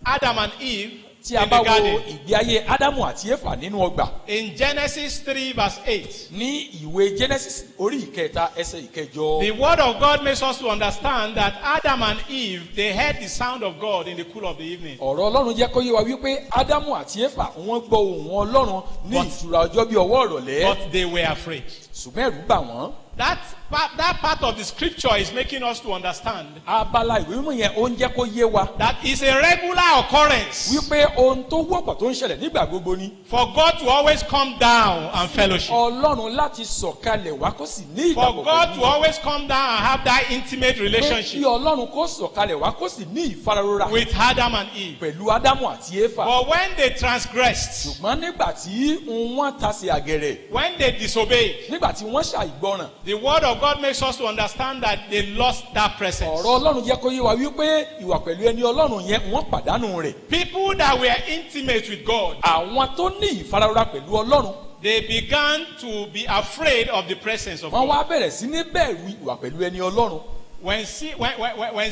Adam and Eve tí a in bá the wo garden, ìgbé ayé Ádámù àti Éfà nínú ọgbà in Genesis 3 verse 8, ní ìwé Genesis orí ìkẹta ẹsẹ̀ ìkẹjọ. the word of God makes us to understand that Adam and Eve, they heard the sound of God in the cool of the evening. ọ̀rọ̀ Ọlọ́run jẹ́ kó yé wa wípé Ádámù àti Éfà wọ́n gbọ́ ohùn Ọlọ́run ní ìtura ọjọ́ bí ọwọ́ ìrọ̀lẹ́. But they were afraid. ṣùgbọ́n ẹ̀rù bà wọ́n. That part of the scripture is making us to understand abala ìwé mímọ́ yẹn ó ń jẹ́ kó yé wa that it's a regular occurrence wípé ohun tó wọ́pọ̀ tó ń ṣẹlẹ̀ nígbà gbogbo ni. for God to always come down and fellowship. Ọlọ́run láti sọ̀kalẹ̀ wá kó sì ní For ìdàpọ̀ God to pẹ̀lú. always come down and have that intimate pé kí relationship Ọlọ́run kó sọ̀kalẹ̀ wá kó sì ní ìfararora with Adam and Eve. pẹ̀lú Ádámù àti Éfà. But when they transgressed, ṣùgbọ́n nígbà tí wọ́n tasẹ̀ àgẹ̀rẹ̀ when they disobeyed, nígbà tí wọ́n ṣàìgbọràn the word of God makes us to understand that they lost that presence. ọ̀rọ̀ Ọlọ́run jẹ́ kó yé wa wípé ìwà pẹ̀lú ẹni Ọlọ́run yẹn wọ́n pàdánù rẹ̀. People that were intimate with God, àwọn tó ní ìfararora pẹ̀lú Ọlọ́run they began to be afraid of the presence of wọ́n God. wá bẹ̀rẹ̀ sí ní bẹ̀rù ìwà pẹ̀lú ẹni Ọlọ́run. When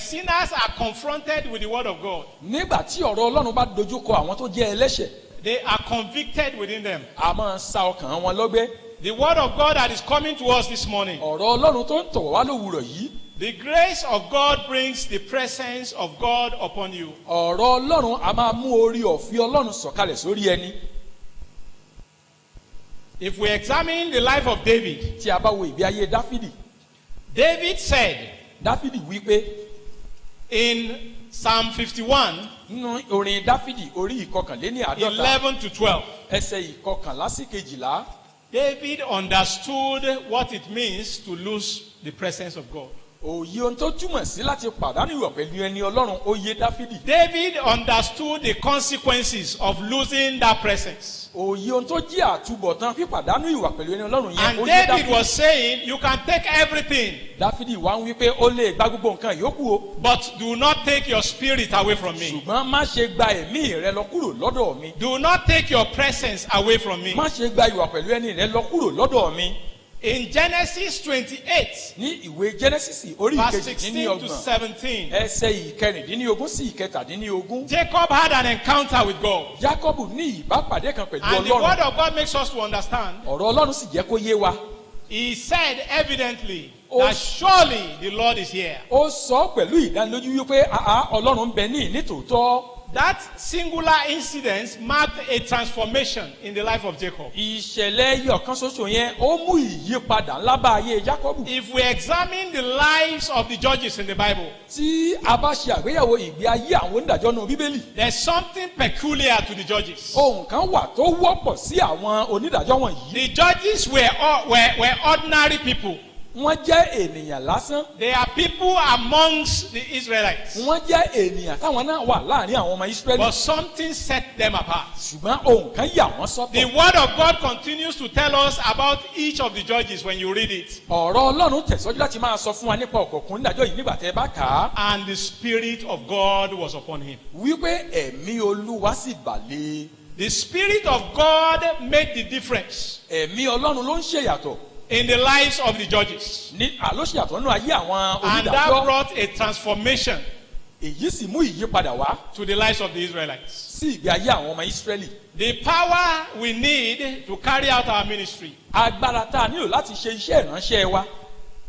sinners are confronted with the word of God, nígbà tí ọ̀rọ̀ Ọlọ́run bá dojú kọ àwọn tó jẹ́ ẹlẹ́ṣẹ̀ they are convicted within them. a máa sa ọkàn wọn lọ́gbẹ́. The word of God that is coming to us this morning, ọ̀rọ̀ Ọlọ́run tó ń tọ̀ wá lówùúrọ̀ yìí the grace of God brings the presence of God upon you. ọ̀rọ̀ Ọlọ́run a máa mú orí ọ̀fẹ́ Ọlọ́run sọ̀kalẹ̀ sórí ẹni. If we examine the life of David, tí a bá wo ìgbé ayé Dáfídì David said Dáfídì wí pé in Psalm 51, nínú orin Dáfídì orí ìkọkànléní àádọ́ta 11 to 12, ẹsẹ̀ ìkọkànlá sí kejìlá David understood what it means to lose the presence of God. òye ohun tó túmọ̀ sí láti pàdánù ìwà pẹ̀lú ẹni Ọlọ́run ó yé Dáfídì. David understood the consequences of losing that presence. òye ohun tó jẹ́ àtúbọ̀tán pípàdánù ìwà pẹ̀lú ẹni Ọlọ́run yẹn And ó yé David Dáfídì. was saying, you can take everything, Dáfídì wá ń wí pé ó lè gba gbogbo nǹkan yòókù o but do not take your spirit away from me. ṣùgbọ́n má ṣe gba ẹ̀mí rẹ lọ kúrò lọ́dọ̀ mi. Do not take your presence away from me. má ṣe gba ìwà pẹ̀lú ẹni rẹ lọ kúrò lọ́dọ̀ mi. In Genesis 28, ní ìwé Genesis orí verse 16 to ìkejìdínlọ́gbọ̀n 17, ẹsẹ̀ ìkẹrìndínlógún sí ìkẹtàdínlógún. Jacob had an encounter with God. Jákọ́bù ní ìbápàdé kan pẹ̀lú And the word Ọlọ́run. of God makes us to understand. Ọ̀rọ̀ Ọlọ́run sì jẹ́ kó yé wa. He said evidently Oh. that surely the Lord is here. Ó sọ pẹ̀lú ìdánilójú wípé Ọlọ́run ń bẹ ní nítòótọ́. That singular incident marked a transformation in the life of Jacob. Ìṣẹ̀lẹ̀ ẹyọ kan ṣoṣo yẹn ó mú ìyípadà ńlá bá ayé Jákọ́bù. If we examine the lives of the judges in the Bible, Tí a bá ṣe àgbéyẹ̀wò ìgbé ayé àwọn onídàájọ́ nínú Bíbélì, there's something peculiar to the judges. ohun kan wà tó wọ́pọ̀ sí àwọn onídàájọ́ wọ̀nyí. The judges were ordinary people. Wọ́n jẹ́ ènìyàn lásán. They are people amongst the Israelites. Wọ́n jẹ́ ènìyàn táwọn náà wà láàrin àwọn ọmọ Ísírẹ́lì. But something set them apart. Ṣùgbọ́n ohun kan yà wọ́n The sọ́tọ̀. word of God continues to tell us about each of the judges when you read it. Ọ̀rọ̀ Ọlọ́run tẹ̀síwájú láti máa sọ fún wa nípa ọ̀kọ̀ọ̀kan onídàájọ́ yìí nígbà tẹ́ ẹ bá kà á. And the Spirit of God was upon him. Wípé ẹ̀mí Olúwa sì bà lé. The Spirit of God made the difference Ẹ̀mí Ọlọ́run ló ń ṣèyàtọ̀ in the lives of the judges. ló ṣèyàtọ̀ nínú ayé àwọn And that onídàájọ́. brought a transformation Èyí sì mú ìyípadà wá to the lives of the Israelites. sí ìgbé ayé àwọn ọmọ Ísírẹ́lì. The power we need to carry out our ministry, Agbára tá a nílò láti ṣe iṣẹ́ ìránṣẹ́ wa,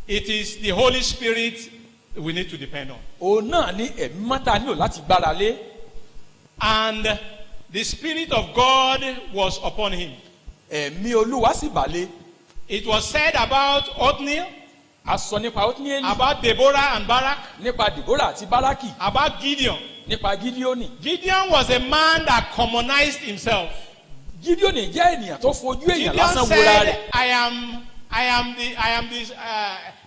it is the Holy Spirit we need to depend on. òun náà ní ẹ̀mí mọ́ tá a nílò láti gbára lé. And the Spirit of God was upon him. Ẹ̀mí Olúwa sì bà lé. It was said about Othniel, A sọ nípa Otnieli, about Deborah and Barak, nípa Deborah àti Báràkì, about Gideon. nípa Gídíónì. Gideon was a man that commonized himself. Gídíónì jẹ́ ènìyàn tó fojú èèyàn Gideon lásán wòra said, rẹ̀.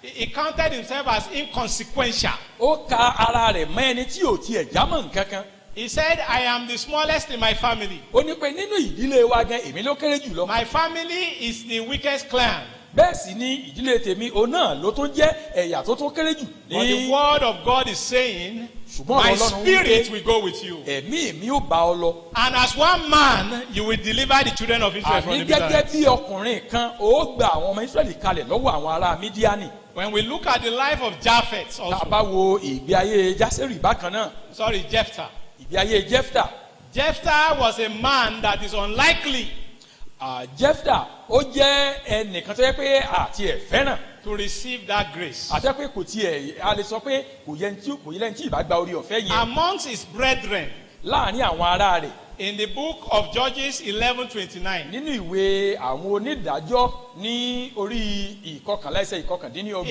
he counted himself as inconsequential. Ó ka ara rẹ̀ mọ́ ẹni tí ò tiẹ̀ jámọ́ nǹkan kan. He said, I am the smallest in my family. Ó ní pé nínú ìdílé wa gan èmi ló kéré jù lọ. My family is the weakest clan. Bẹ́ẹ̀ sì ni ìdílé tèmi òun náà ló tún jẹ́ ẹ̀yà tó tún kéré jù. But the word of God is saying, Ṣùgbọ́n my Ọlọ́run spirit wípé will go with you. ẹ̀mí mi ó bá ọ lọ. And as one man, you will deliver the children of Israel from Àní the gẹ́gẹ́ Midianites. bí ọkùnrin kan ó gba àwọn ọmọ Ísírẹ́lì kalẹ̀ lọ́wọ́ àwọn ará Mídíánì. When we look at the life of Japheth Tá a also, bá wo ìgbé ayé Jásérì bákan náà, Jephthah. ìgbé ayé Jẹ́fítà. Jephthah was a man that is unlikely Jẹ́fítà ó jẹ́ ẹnìkan tó yẹ pé àti ẹ̀ fẹ́ràn. to receive that grace. Àti pé kò tiẹ̀ a lè sọ pé kò yẹ lẹ́ni tí ìbá gba orí ọ̀fẹ́ yẹn Amongst his brethren, láàrin àwọn ará rẹ̀. in the book of Judges 11:29, Nínú ìwé àwọn onídàájọ́ ní orí ìkọkànlá ẹsẹ̀ ìkọkàndínlọ́gbọ̀n.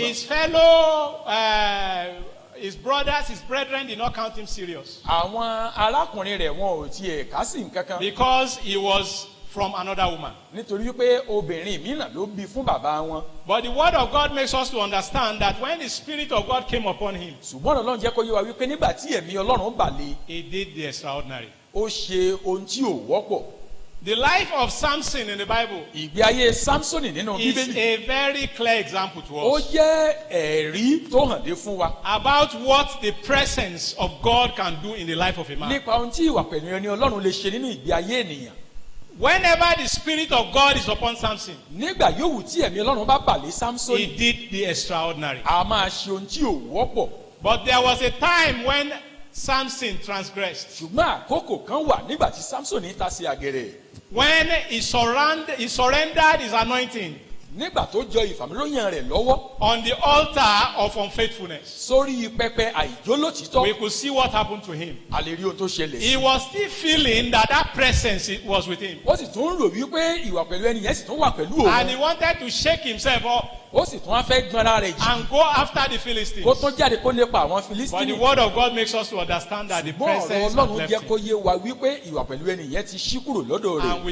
his brothers, his brethren did not count him serious Àwọn arákùnrin rẹ̀ wọn ò tiẹ̀ kà sí nǹkan kan. because he was from another woman. Nítorí pé obìnrin mìíràn ló bí fún bàbá wọn. But the word of God makes us to understand that when the Spirit of God came upon him, Ṣùgbọ́n Ọlọ́run jẹ́ kó yé wa wípé nígbà tí ẹ̀mí Ọlọ́run bà lé, he did the extraordinary. ó ṣe ohun tí ò wọ́pọ̀. The life of Samson in the Bible Ìgbé ayé Sámsónì nínú is Bíbélì a very clear example to ó us jẹ́ ẹ̀rí tó hàn dé fún wa about what the presence of God can do in the life of a man. nípa ohun tí ìwà pẹ̀lú ẹni Ọlọ́run lè ṣe nínú ìgbé ayé ènìyàn. Whenever the Spirit of God is upon Samson, Nígbà yòówù tí ẹ̀mí Ọlọ́run bá bà lé he Sámsónì, did the extraordinary. a máa ṣe ohun tí ò wọ́pọ̀. But there was a time when Samson transgressed, Ṣùgbọ́n àkókò kan wà nígbà tí Sámsónì ta sí àgẹ̀rẹ̀. when he surrendered his anointing Nígbà tó jọ ìfàmìlóyàn rẹ̀ lọ́wọ́ on the altar of unfaithfulness. sórí pẹpẹ àìjólótìtọ́, We could see what happened to him. a lè rí ohun tó ṣẹlẹ̀ He sí. was still feeling that presence was with him. Ó sì tún ń rò wípé ìwà pẹ̀lú ẹni yẹn sì tún wà pẹ̀lú And he òun. wanted to shake himself up Ó sì tún wá fẹ́ gbọ́nra rẹ̀ jì. and go after the Philistines. Kó tún jáde kó lépa àwọn But the Filistini. word of God makes us to understand that the Ṣùgbọ́n ọ̀rọ̀ presence had Ọlọ́run left jẹ́ him. kó yé wa wípé ìwà pẹ̀lú ẹni yẹn ti ṣí kúrò lọ́dọ̀ rẹ̀. And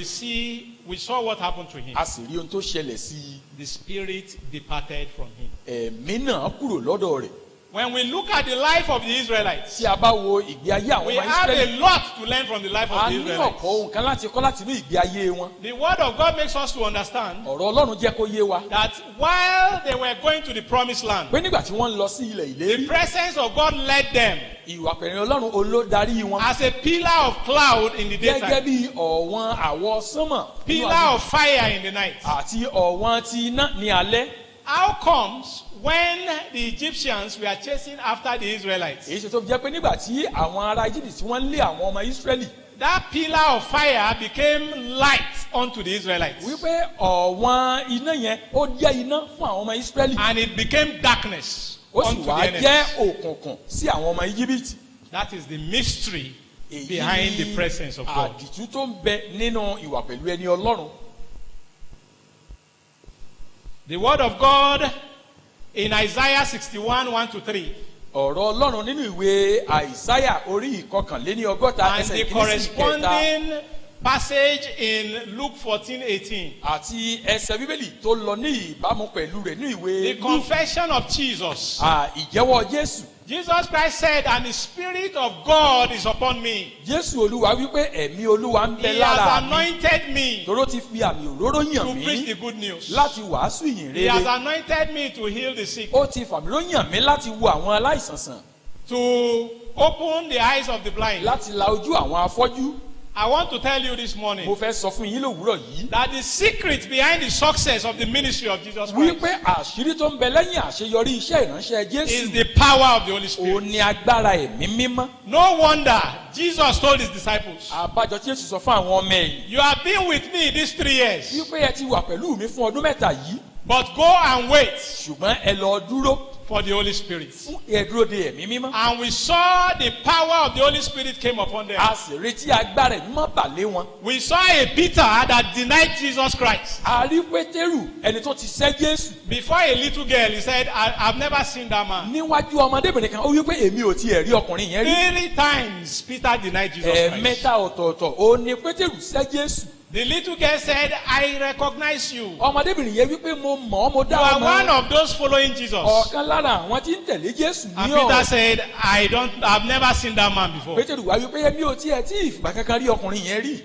we saw what happened to him. A sì rí ohun tó ṣẹlẹ̀ sí i. The Spirit departed from him. Ẹ̀mí náà kúrò lọ́dọ̀ rẹ̀. When we look at the life of the Israelites, tí a bá wo ìgbé ayé àwọn we ọmọ have Ísírẹ́lì, a lot to learn from the life a of the ní Israelites. ọ̀pọ̀ ohun kan láti kọ́ láti inú ìgbé ayé wọn. The word of God makes us to understand ọ̀rọ̀ Ọlọ́run jẹ́ kó yé wa that while they were going to the promised land, pé nígbà tí wọ́n ń lọ sí ilẹ̀ the ìlérí, presence of God led them ìwà pẹ̀lú Ọlọ́run olódarí wọn as a pillar of cloud in the gẹ́gẹ́ daytime, bí ọ̀wọ́n àwọ̀ sánmọ̀ nínú pillar of fire in the night. àti ọ̀wọ́n ti iná ní alẹ́. How comes when the Egyptians were chasing after the Israelites, èyí ṣe tó fi jẹ́ pé nígbà tí àwọn ará Íjíbítì tí wọ́n ń lé àwọn ọmọ Ísírẹ́lì, that pillar of fire became light unto the Israelites wípé ọ̀wọ́n iná yẹn ó jẹ́ iná fún àwọn ọmọ Ísírẹ́lì, and it became darkness ó sì unto the wá enemies? jẹ́ òkùnkùn sí àwọn ọmọ Íjíbítì. That is the mystery Èyí behind ni the presence of God. àdìtú tó ń bẹ nínú ìwà pẹ̀lú ẹni Ọlọ́run. The word of God in Isaiah 61:1-3 ọ̀rọ̀ Ọlọ́run nínú ìwé Àìsáyà orí ìkọkànléní ọgọ́ta and ẹsẹ̀ the ìkíní sí ìkẹta corresponding passage in Luke 14:18. àti ẹsẹ̀ bíbélì tó lọ ní ìbámu pẹ̀lú rẹ̀ ní The ìwé Lúùkù. confession of Jesus. Ìjẹ́wọ́ Jésù. Jesus Christ said, and the Spirit of God is upon me. Jésù Olúwa wípé ẹ̀mí Olúwa ń bẹ He has lára mi anointed me toró ti fi àmì òróró yàn to preach mí the good news. láti wàásù ìyìn He has rere. anointed me to heal the sick, Ó ti fàmìró yàn mí láti wo àwọn aláìsàn sàn, to open the eyes of the blind. láti la ojú àwọn afọ́jú. I want to tell you this Mo morning fẹ́ sọ fún yín lówùúrọ̀ yìí that the secret behind the success of the ministry of Jesus Christ wípé àṣírí tó ń bẹ lẹ́yìn àṣeyọrí iṣẹ́ ìránṣẹ́ is Jésù the power of the Holy òun Spirit. ni agbára ẹ̀mí mímọ́. No wonder Jesus told his disciples, Àbájọ tí Jésù sọ fún àwọn ọmọ ẹ̀yìn you have been with me these 3 years, wípé ẹ ti wà pẹ̀lú mi fún ọdún mẹ́ta yìí, but go and wait ṣùgbọ́n ẹ lọ dúró for the Holy Spirit. fún ẹ̀dúró de ẹ̀mí mímọ́. And we saw the power of the Holy Spirit came upon them. A sì retí agbára ẹ̀mí mímọ́ bà lé wọn. We saw a Peter that denied Jesus Christ. A rí Pétérù ẹni tó ti sẹ́ Jésù. Before a little girl, he said, I've never seen that man. Níwájú ọmọdébìnrin kan ó wí pé èmi ò tiẹ̀ rí ọkùnrin yẹn rí. 3 times Peter denied Jesus Christ. Ẹ̀ẹ̀mẹ́ta ọ̀tọ̀ọ̀tọ̀ ó ní Pétérù sẹ́ Jésù. The little girl said, I recognize you. Ọmọdébìnrin yẹn wí pé mo mọ̀ ọ́, mo You dá are ọ one mọ̀. of those following Jesus. Ọ̀kan lára àwọn tí ń tẹ̀lé Jésù And ní Peter ọ̀. said, I've never seen that man before. Pétérù wá wí pé èmi ò tiẹ̀ tí ìfìgbà kankan rí ọkùnrin yẹn rí.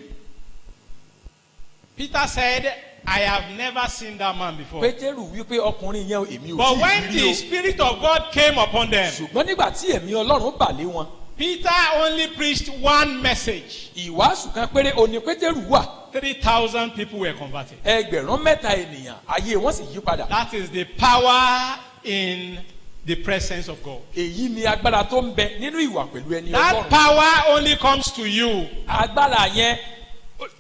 Peter said, I have never seen that man before. Pétérù wí pé ọkùnrin yẹn èmi ò But tí when ì the rí o. Spirit of God came upon them, Ṣùgbọ́n nígbà tí ẹ̀mí Ọlọ́run bà lé wọn, Peter only preached one message. ìwàásù kan péré òní Pétérù wà. 3,000 people were converted. Ẹgbẹ̀rún mẹ́ta ènìyàn ayé wọn sì yí padà. That is the power in the presence of God. Èyí ni agbára tó ń bẹ nínú ìwà pẹ̀lú ẹni That Ọlọ́run. power only comes to you Agbára yẹn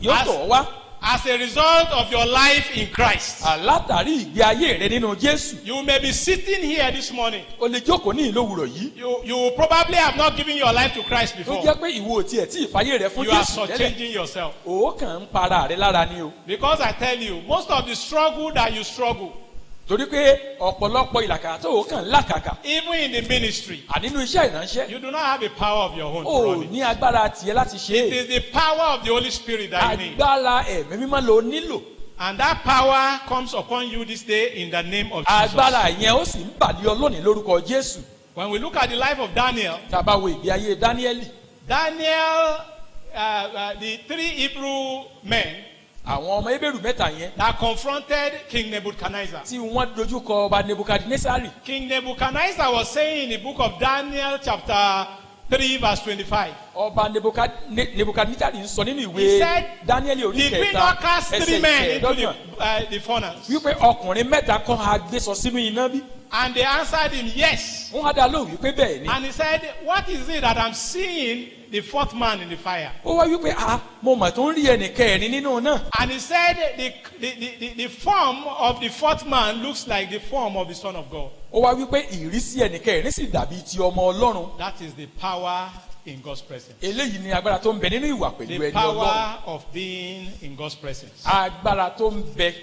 yóò tọ̀ ọ́ wá. as a result of your life in Christ. Látàrí ìgbé ayé rẹ nínú Jésù. You may be sitting here this morning. O lè jókòó ní ìlówùrọ̀ yìí. You probably have not given your life to Christ Tó before. jẹ́ pé ìwọ ò tiẹ̀ tí ìfàyè rẹ fún You are Jésù tẹ́lẹ̀. shortchanging yourself. Ó kàn ń para rẹ lára ni o. Because I tell you, most of the struggle that you struggle, Torí pé ọ̀pọ̀lọpọ̀ ìlàkàkà tó o kàn ń làkàkà. even in the ministry, Ànínú iṣẹ́ ìránṣẹ́. you do not have a power of your own to O run it. ní agbára tiẹ̀ láti ṣe It é. is the power of the Holy Spirit that you need. Agbára ẹ̀mí mímọ́ ló nílò. And that power comes upon you this day in the name of Agbára Jesus. yẹn ó sì ń bàlẹ́ ọ lónìí lórúkọ Jésù. When we look at the life of Daniel, Tá a bá wo ìgbé ayé Dáníẹ́lì. Daniel, the 3 Hebrew men Àwọn ọmọ Hébérù mẹ́ta yẹn that confronted King Nebuchadnezzar. tí wọ́n dojú kọ ọba Nebukadnesari. King Nebuchadnezzar was saying in the book of Daniel chapter 3 verse 25, Ọba Nebukadnesari ń sọ nínú he ìwé said, Dáníẹ́lì orí did we kẹta not cast 3 ẹsẹ̀ men into ìkẹẹ̀dọ́gbọ̀n. the furnace? Wípé ọkùnrin mẹ́ta kan á gbé sọ sínú iná bí. And they answered him, yes. Wọ́n á dá lóhùn wípé bẹ́ẹ̀ ni. And he said, what is it that I'm seeing the 4th man in the fire? Ó wá wípé mo mà tó ń rí ẹnì kẹrin nínú náà. And he said, the form of the 4th man looks like the form of the Son of God. Ó wá wípé ìrísí ẹnì kẹrin sì dàbí ti ọmọ Ọlọ́run. That is the power in God's presence. Eléyìí ni agbára tó ń bẹ nínú ìwà pẹ̀lú The ẹni Ọlọ́run. power of being in God's presence. Agbára tó ń bẹ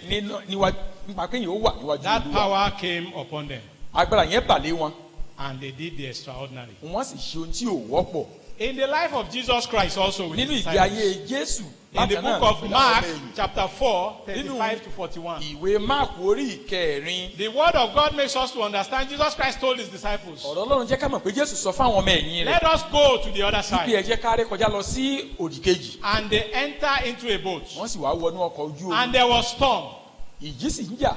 níwájú nípa kéèyàn ó wà níwájú That Olúwa. power came upon them Agbára yẹn bà lé wọn. and they did the extraordinary. Wọ́n sì ṣe ohun tí ò wọ́pọ̀. In the life of Jesus Christ also with nínú his ìgbé disciples. ayé Jésù In the bákan náà book of pẹ̀lú àwọn Mark, ọmọ ẹ̀yìn. chapter 4, 35 to 41. ìwé Máàkù orí ìkẹrin The word of God makes us to understand Jesus Christ told his disciples, ọ̀rọ̀ Ọlọ́run jẹ́ ká mọ̀ pé Jésù sọ fún àwọn ọmọ ẹ̀yìn rẹ̀ let us go to the other pé side. ẹ jẹ́ ká ré kọjá lọ sí òdì kejì And they enter into a boat. wọ́n sì wá wọnú ọkọ̀ ojú omi And there was storm. ìjì sì ń jà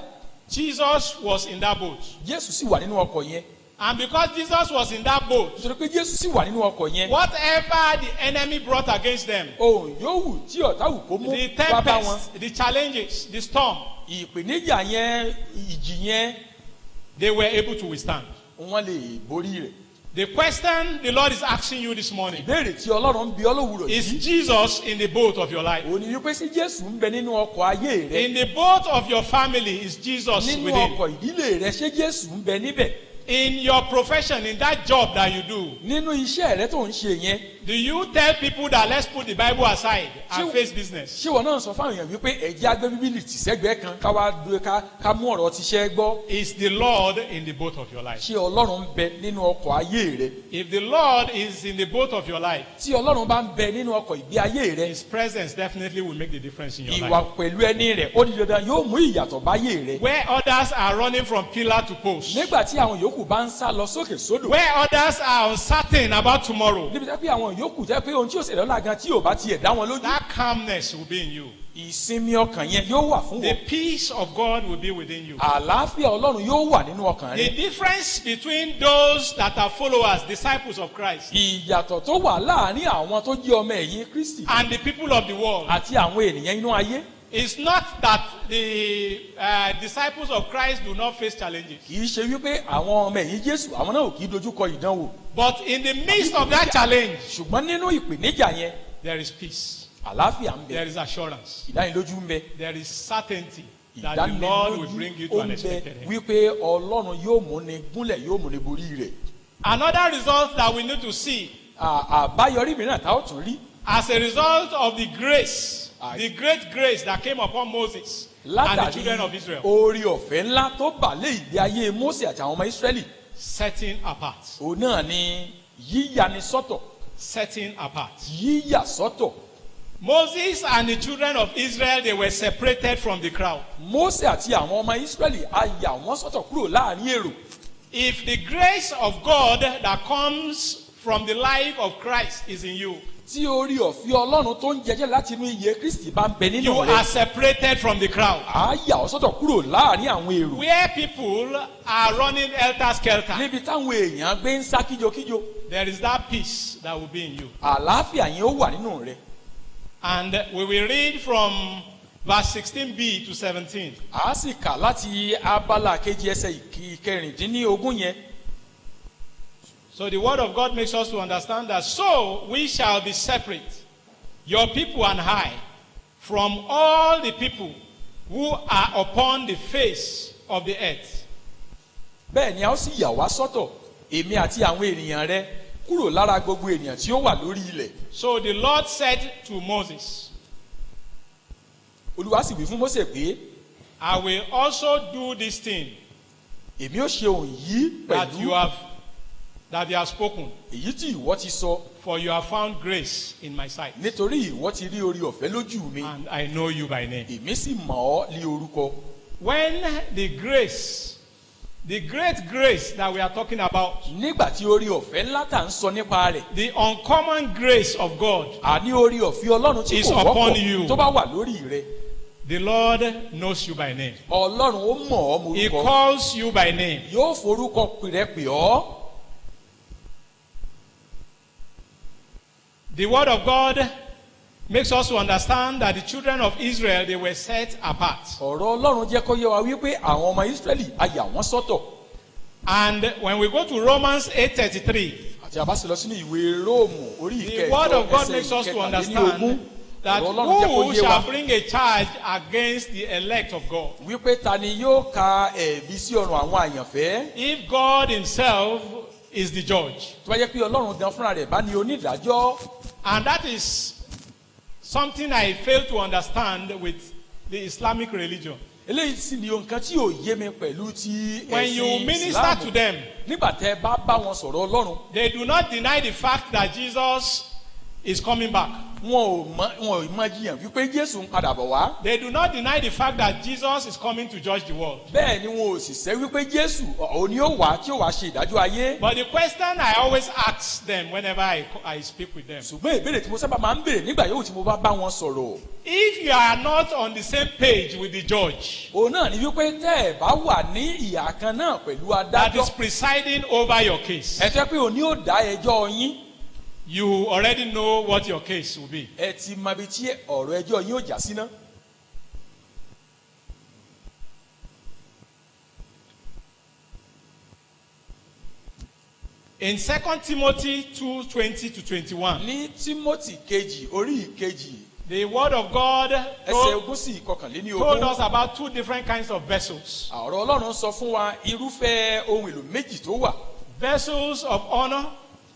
Jesus was in that boat. Jésù sì wà nínú ọkọ̀ yẹn And because Jesus was in that boat, nítorí pé Jésù sì wà nínú ọkọ̀ yẹn whatever the enemy brought against them, ohun yòówù tí ọ̀tá wù kó mú the wá bá wọn tempest, the challenges, the storm, ìpèníjà yẹn ìjì yẹn they were able to withstand. wọ́n lè borí rẹ̀. The question the Lord is asking you this morning, ìbéèrè tí Ọlọ́run ń bi ọ́ lówùúrọ̀ is yìí Jesus in the boat of your life? òun ni wípé sí Jésù ń bẹ nínú ọkọ̀ ayé rẹ In the boat of your family, is Jesus nínú within? ọkọ̀ ìdílé rẹ ṣé Jésù ń bẹ níbẹ̀ In your profession, in that job that you do, nínú iṣẹ́ rẹ tó ń ṣe yẹn do you tell people that let's put the Bible aside and Ṣé- face business? ṣé wọn náà sọ fáwọn èèyàn wípé ẹ̀jẹ̀ agbé bíbélì tì sẹ́gbẹ̀ẹ́ kan ká wá dúró ká mú ọ̀rọ̀ ti ṣẹ́ gbọ́ Is the Lord in the boat of your life? ṣé Ọlọ́run ń bẹ nínú ọkọ̀ ayé rẹ If the Lord is in the boat of your life, tí Ọlọ́run bá ń bẹ nínú ọkọ̀ ìgbé ayé rẹ His presence definitely will make the difference in your ìwà life. pẹ̀lú ẹni rẹ̀ ó di dandan yóò mú ìyàtọ̀ báyé rẹ̀. Where others are running from pillar to post, nígbà tí àwọn yòókù bá ń sá lọ sókè sódò where others are uncertain about tomorrow, níbi tí àwọn yòókù jẹ́ pé ohun tí yóò ṣẹlẹ̀ lọ́la gan tí yóò bá tiẹ̀ dá wọn lójú that calmness will be in you. ìsinmi ọkàn yẹn yóò wà fún The wọn peace of God will be within you. àlàáfíà Ọlọ́run yóò wà nínú ọkàn The rẹ. difference between those that are followers, disciples of Christ, ìyàtọ̀ tó wà láàárín àwọn tó jẹ́ ọmọ ẹ̀yìn Kristi and the people of the world àti àwọn ènìyàn inú ayé is not that the disciples of Christ do not face challenges. kì í ṣe wípé àwọn ọmọ ẹ̀yìn Jésù àwọn náà ò kì í dojúkọ ìdánwò But in the midst of that challenge, ṣùgbọ́n nínú ìpèníjà yẹn there is peace, àlàáfíà ń bẹ there is assurance, ìdánilójú ń bẹ there is certainty that the Lord will bring you to ó an ń bẹ expected end. wípé Ọlọ́run yóò múni gúnlẹ̀ yóò múni borí rẹ̀. Another result that we need to see àbáyọrí mìíràn tá ó tún rí as a result of the grace, the great grace that came upon Moses and the látàrí children of Israel, oore ọ̀fẹ́ ńlá tó bà lé ìgbé ayé Mósè àti àwọn ọmọ Ísírẹ́lì setting apart, òun náà ni yíyani sọ́tọ̀ setting apart. yíyà sọ́tọ̀. Moses and the children of Israel, they were separated from the crowd. Mósè àti àwọn ọmọ Ísírẹ́lì a yà wọ́n sọ́tọ̀ kúrò láàrin èrò. If the grace of God that comes from the life of Christ is in you, tí oore ọ̀fẹ́ Ọlọ́run tó ń jẹjẹ́ láti inú iye Kristi bá ń bẹ nínú you rẹ are separated from the crowd. a yà ọ́ sọ́tọ̀ kúrò láàrin àwọn èrò. Where people are running helter-skelter, níbi táwọn èèyàn gbé ń sá kíjokíjo there is that peace that will be in you. àlàáfíà yẹn ó wà nínú rẹ. And we will read from verse 16b to 17. a sì kà láti abala kejì ẹsẹ̀ ìkẹrìndínlógún yẹn. So the word of God makes us to understand that so we shall be separate, your people and I, from all the people who are upon the face of the earth. bẹ́ẹ̀ ni a ó sì yà wá sọ́tọ̀ èmi àti àwọn ènìyàn rẹ kúrò lára gbogbo ènìyàn tí ó wà lórí ilẹ̀. So the Lord said to Moses, Olúwa sì wí fún Mósè pé I will also do this thing èmi ó ṣe òun yìí that you pẹ̀lú have spoken, èyí tí ìwọ ti sọ for you have found grace in my sight, nítorí ìwọ ti rí oore ọ̀fẹ́ lójú mi and I know you by name. èmi sì mọ̀ ọ́ ní orúkọ. When the grace, the great grace that we are talking about, nígbà tí oore ọ̀fẹ́ ńlá tà ń sọ nípa rẹ̀ the uncommon grace of God, àní oore ọ̀fẹ́ Ọlọ́run tí is kò upon you. wọ́pọ̀ tó bá wà lórí rẹ the Lord knows you by name. Ọlọ́run ó mọ̀ ọ́ He morúkọ calls you by name. yóò forúkọ rẹ pè ọ́. The word of God makes us to understand that the children of Israel, they were set apart. ọ̀rọ̀ Ọlọ́run jẹ́ kó yé wa wípé àwọn ọmọ Ísírẹ́lì a yà wọ́n sọ́tọ̀. And when we go to Romans 8:33, àti àbáṣe lọ sínú ìwé Róòmù orí the word of God makes us to understand that who shall bring a charge against the elect of God? wípé ta ni yóò ka ẹ̀bi sí ọrùn àwọn àyànfẹ́ If God himself is the judge. tó bá jẹ́ pé Ọlọ́run gan fúnra rẹ̀ bá ní onídàájọ́. And that is something I fail to understand with the Islamic religion. eléyìí sì ni nǹkan tí ò yé mi pẹ̀lú ti When you ẹ̀sìn minister to ìsìláàmù. them, Nígbà tẹ́ bá bá wọn sọ̀rọ̀ Ọlọ́run, they do not deny the fact that Jesus is coming back. wọn ò mọ jiyàn wípé Jésù ń padà bọ̀ wá. They do not deny the fact that Jesus is coming to judge the world. Bẹ́ẹ̀ ni wọn ò sì sẹ́ wípé Jésù òun ni ó wá tí ó wá ṣe ìdájọ́ ayé. But the question I always ask them whenever I speak with them, Ṣùgbọ́n ìbéèrè tí mo sábà máa ń béèrè nígbà yòówù tí mo bá bá wọn sọ̀rọ̀. if you are not on the same page with the judge Òun náà ni wípé tẹ́ ẹ̀ bá wà ní ìhà kan náà pẹ̀lú that is adájọ́. presiding over your case, Ẹ jẹ́ pé òun ni ó dá ẹjọ́ yín. you already know what your case will be. Ẹ ti mọ ibi tí ọ̀rọ̀ ẹjọ́ yín ó já sí ná. In 2 Timothy 2:20-21, Ní Tímótì kejì orí ìkejì the word of God ẹsẹ̀ told ogún sí ìkọkànléní us ogún. about two different kinds of vessels. Ọ̀rọ̀ Ọlọ́run sọ fún wa irúfẹ́ ohun èlò méjì tó wà. Vessels of honor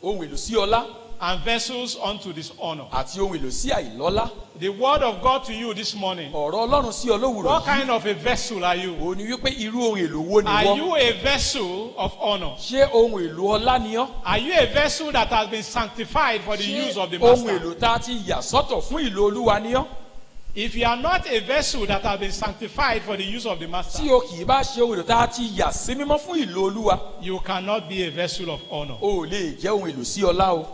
Ohun èlò sí ọlá and vessels unto dishonor. àti ohun èlò sí àìlọ́lá. The word of God to you this morning. Ọ̀rọ̀ Ọlọ́run sí olówùrọ̀ What yìí. kind of a vessel are you? Òun ni wípé irú ohun èlò wo ni Are wọ́n? you a vessel of honor? Ṣé ohun èlò ọlá ni ọ́? Are you a vessel that has been sanctified for the use of the Ṣé ohun master? èlò tá a ti yà sọ́tọ̀ fún ìlò Olúwa ni ọ́? If you are not a vessel that has been sanctified for the use of the master, Tí o kì í bá ṣe ohun èlò tá a ti yà sí mímọ́ fún ìlò Olúwa, you cannot be a vessel of honor. o ò lè jẹ́ ohun èlò sí ọlá o.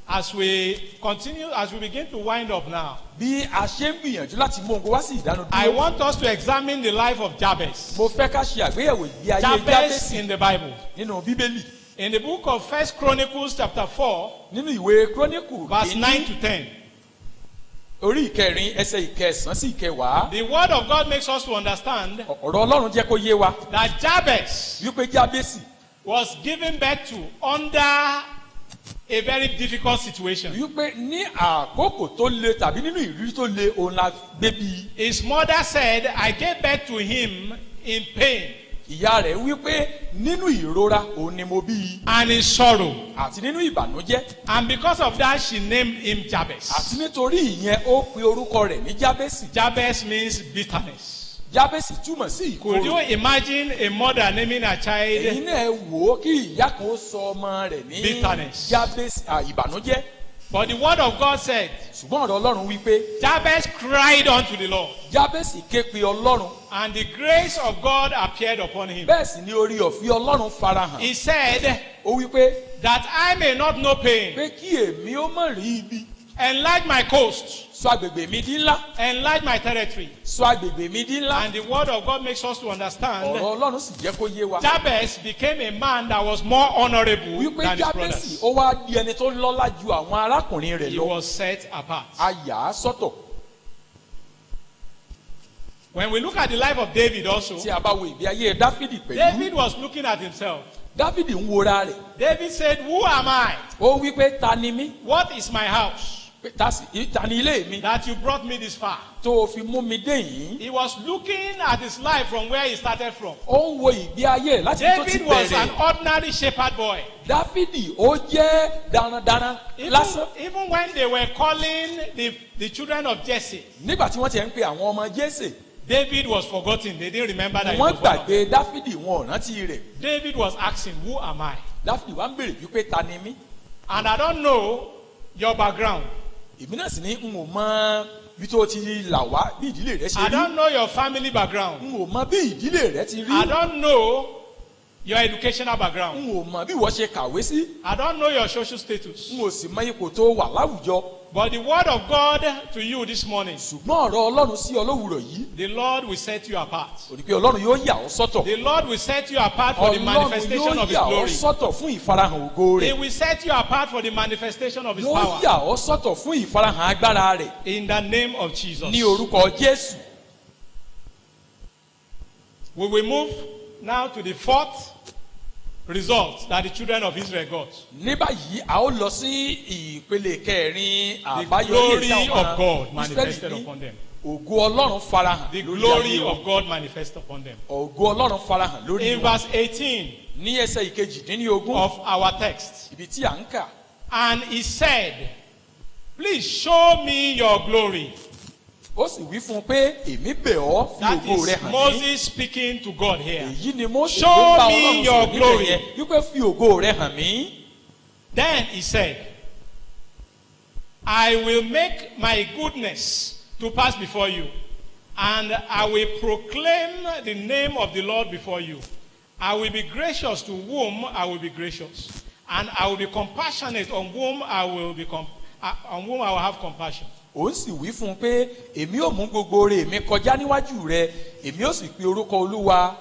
As we continue, as we begin to wind up now, Bí a ṣe ń gbìyànjú láti mú ohun wá sí I ìdánudúró, want us to examine the life of Jabez. mo fẹ́ ká ṣe àgbéyẹ̀wò ìgbé ayé Jabez Jábésì in the Bible. nínú Bíbélì. In the book of 1 Chronicles chapter 4, Nínú ìwé Króníkù verse 9 kìíní to 10, orí ìkẹrin ẹsẹ̀ ìkẹsàn-án sí ìkẹwàá. the word of God makes us to understand Ọ̀rọ̀ Ọlọ́run jẹ́ kó yé wa that Jabez wípé Jábésì was given birth to under a very difficult situation. wípé ní àkókò tó le tàbí nínú ìrírí tó le òun la gbé bí. His mother said, I gave birth to him in pain Ìyá rẹ̀ wípé nínú ìrora òun ni mo bí i and in sorrow. àti nínú ìbànújẹ́ And because of that, she named him Jabez. àti nítorí ìyẹn ó pe orúkọ rẹ̀ ní Jábésì. Jabez means bitterness. Jábésì túmọ̀ sí Could you ìkorò. imagine a mother naming a Èyí child náà wò ó kí ìyá kan ó sọ ọmọ rẹ̀ ní Bitterness. Jábésì ìbànújẹ́. But the word of God said, Ṣùgbọ́n ọ̀rọ̀ Ọlọ́run wípé Jabez cried unto the Lord, Jábésì ké pe Ọlọ́run. and the grace of God appeared upon him. Bẹ́ẹ̀ sì ni orí ọ̀fẹ́ Ọlọ́run farahàn. He said, Ó wípé that I may not know pain, pé kí èmi ó mọ̀ rí ibi. enlarge my coast, Sọ agbègbè mi di ńlá. enlarge my territory. Sọ agbègbè mi di ńlá. And the word of God makes us to understand Ọ̀rọ̀ Ọlọ́run sì jẹ́ kó yé wa. Jabez became a man that was more honorable Wípé than his Jábésì brothers. ó wá di ẹni tó lọ́lá ju àwọn arákùnrin rẹ̀ He lọ. was set apart. A yà á sọ́tọ̀. When we look at the life of David also, Tí a bá wo ìgbé ayé Dáfídì pẹ̀lú. David was looking at himself. Dáfídì ń wora rẹ̀. David said, who am I? Ó wípé ta ni mí? What is my house Pé ta ni ilé mi? that you brought me this far? Tó o fi mú mi dé yìí. He was looking at his life from where he started from. Ó ń wo ìgbé ayé rẹ̀ láti ibi tó ti David was an bẹ̀rẹ̀. ordinary shepherd boy. Dáfídì ó jẹ́ darandaran lásán. Even when they were calling the children of Jesse, Nígbà tí wọ́n ti ń pe àwọn ọmọ Jésè, David was forgotten. They didn't remember that he wọ́n was one of them. gbàgbé Dáfídì wọn ò rántí rẹ̀. David was asking, who am I? Dáfídì wá ń béèrè wípé ta ni mí? And I don't know your background. Èmi náà sì ní n ò mọ bí tó ti là wá bí ìdílé rẹ ṣe I rí. don't know your family background. N ò mọ bí ìdílé rẹ ti I rí. don't know your educational background. N ò mọ bí wọ́n ṣe kàwé sí. I don't know your social status. N ò sì mọ ipò tó wà láwùjọ. But the word of God to you this morning, Ṣùgbọ́n ọ̀rọ̀ Ọlọ́run sí ọ lówùrọ̀ yìí. the Lord will set you apart. Ó ní pé Ọlọ́run yóò yà ọ́ sọ́tọ̀. The Lord will set you apart for the Ọlọ́run manifestation yóò of His yà ọ́ glory. sọ́tọ̀ fún ìfarahàn ògo He rẹ̀. will set you apart for the manifestation of His Yóò power. yà ọ́ sọ́tọ̀ fún ìfarahàn agbára rẹ̀. In the name of Jesus. Ní orúkọ Jésù. We will move now to the fourth result that the children of Israel got. Ní báyìí a ó lọ sí ìpele kẹrin The àbáyọrí glory èyí of God àwọn manifested Ísírẹ́lì ní upon them. ògo Ọlọ́run farahàn The lórí glory ayé wọn. of God manifested upon them. Ògo Ọlọ́run farahàn lórí In wọn. verse 18 Ní ẹsẹ̀ ìkejìdínlógún of our text, ibi tí à ń kà. and he said, please show me your glory. ó sì wí fún un pé èmi bẹ̀ ọ́ fi That ògo rẹ is hàn mí. Moses speaking to God here. èyí ni Mósè Show tó ń bá me Ọlọ́run your sọ̀rọ̀ níbẹ̀ glory. yẹn wípé fi ògo rẹ hàn mí. Then he said, I will make my goodness to pass before you, and I will proclaim the name of the Lord before you. I will be gracious to whom I will be gracious, and I will be compassionate on whom I will have compassion. ó sì wí fún un pé èmi ò mú gbogbo oore mi kọjá níwájú rẹ, èmi ò sì pe orúkọ Olúwa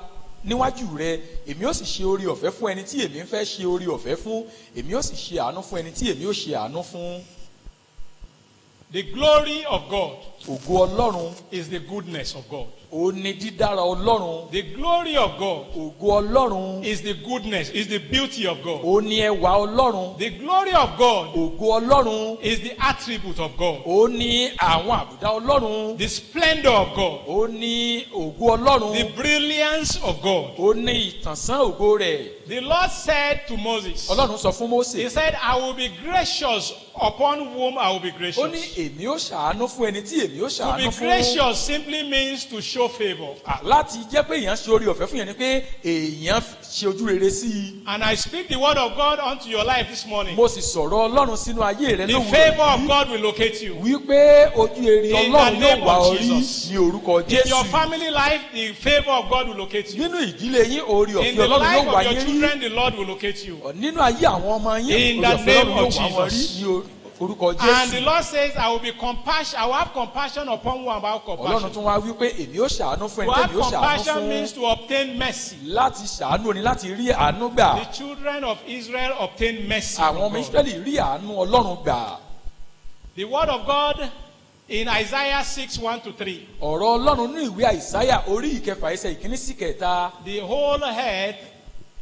níwájú rẹ, èmi ò sì ṣe oore ọ̀fẹ́ fún ẹni tí èmi ń fẹ́ ṣe oore ọ̀fẹ́ fún, èmi ò sì ṣe àánú fún ẹni tí èmi ò ṣe àánú fún. The glory of God ògo Ọlọ́run is the goodness of God. ó ní dídára Ọlọ́run. The glory of God ògo Ọlọ́run is the goodness, is the beauty of God. ó ní ẹwà Ọlọ́run. The glory of God ògo Ọlọ́run is the attribute of God. ó ní àwọn àbùdá Ọlọ́run. The splendor of God. ó ní ògo Ọlọ́run. The brilliance of God. ó ní ìtànṣán ògo rẹ̀. The Lord said to Moses, Ọlọ́run sọ fún Mósè. He said, I will be gracious upon whom I will be ó ní gracious. èmi ó ṣàánú fún ẹni tí èmi ó To ṣàánú be fún. gracious simply means to show favor. láti jẹ́ pé èèyàn ṣe oore ọ̀fẹ́ fún yẹn ni pé èèyàn ṣe ojú rere sí i. And I speak the word of God unto your life this morning. mo sì sọ̀rọ̀ Ọlọ́run sínú ayé rẹ The lówùúrọ̀ favor of yìí God will locate you. wípé ojú rere In Ọlọ́run the name yóò wá of ọ rí Jesus. ní orúkọ In your Jésù. family life, the favor of God will locate you. nínú ìdílé yín oore In ọ̀fẹ́ the Ọlọ́run life yóò wá of your yín rí. children, the Lord will locate you. nínú ayé àwọn ọmọ In yín the oore ọ̀fẹ́ name Ọlọ́run of yóò wá wọn rí Jesus. ní orúkọ And the Jésù. Lord says, I will be compassion. I will have compassion upon who I will have Ọlọ́run compassion. tún wá wípé èmi ó ṣàánú fún To ẹni have tẹ́mi ó ṣàánú compassion means fún. to obtain mercy. láti ṣàánú ni láti rí àánú gbà. The children of Israel obtained mercy from àwọn ọmọ God. Ísírẹ́lì rí àánú Ọlọ́run gbà. The word of God in Isaiah 6:1-3. ọ̀rọ̀ Ọlọ́run ní ìwé Àìsáyà orí ìkẹfà ẹsẹ̀ ìkíní sí kẹta. The whole earth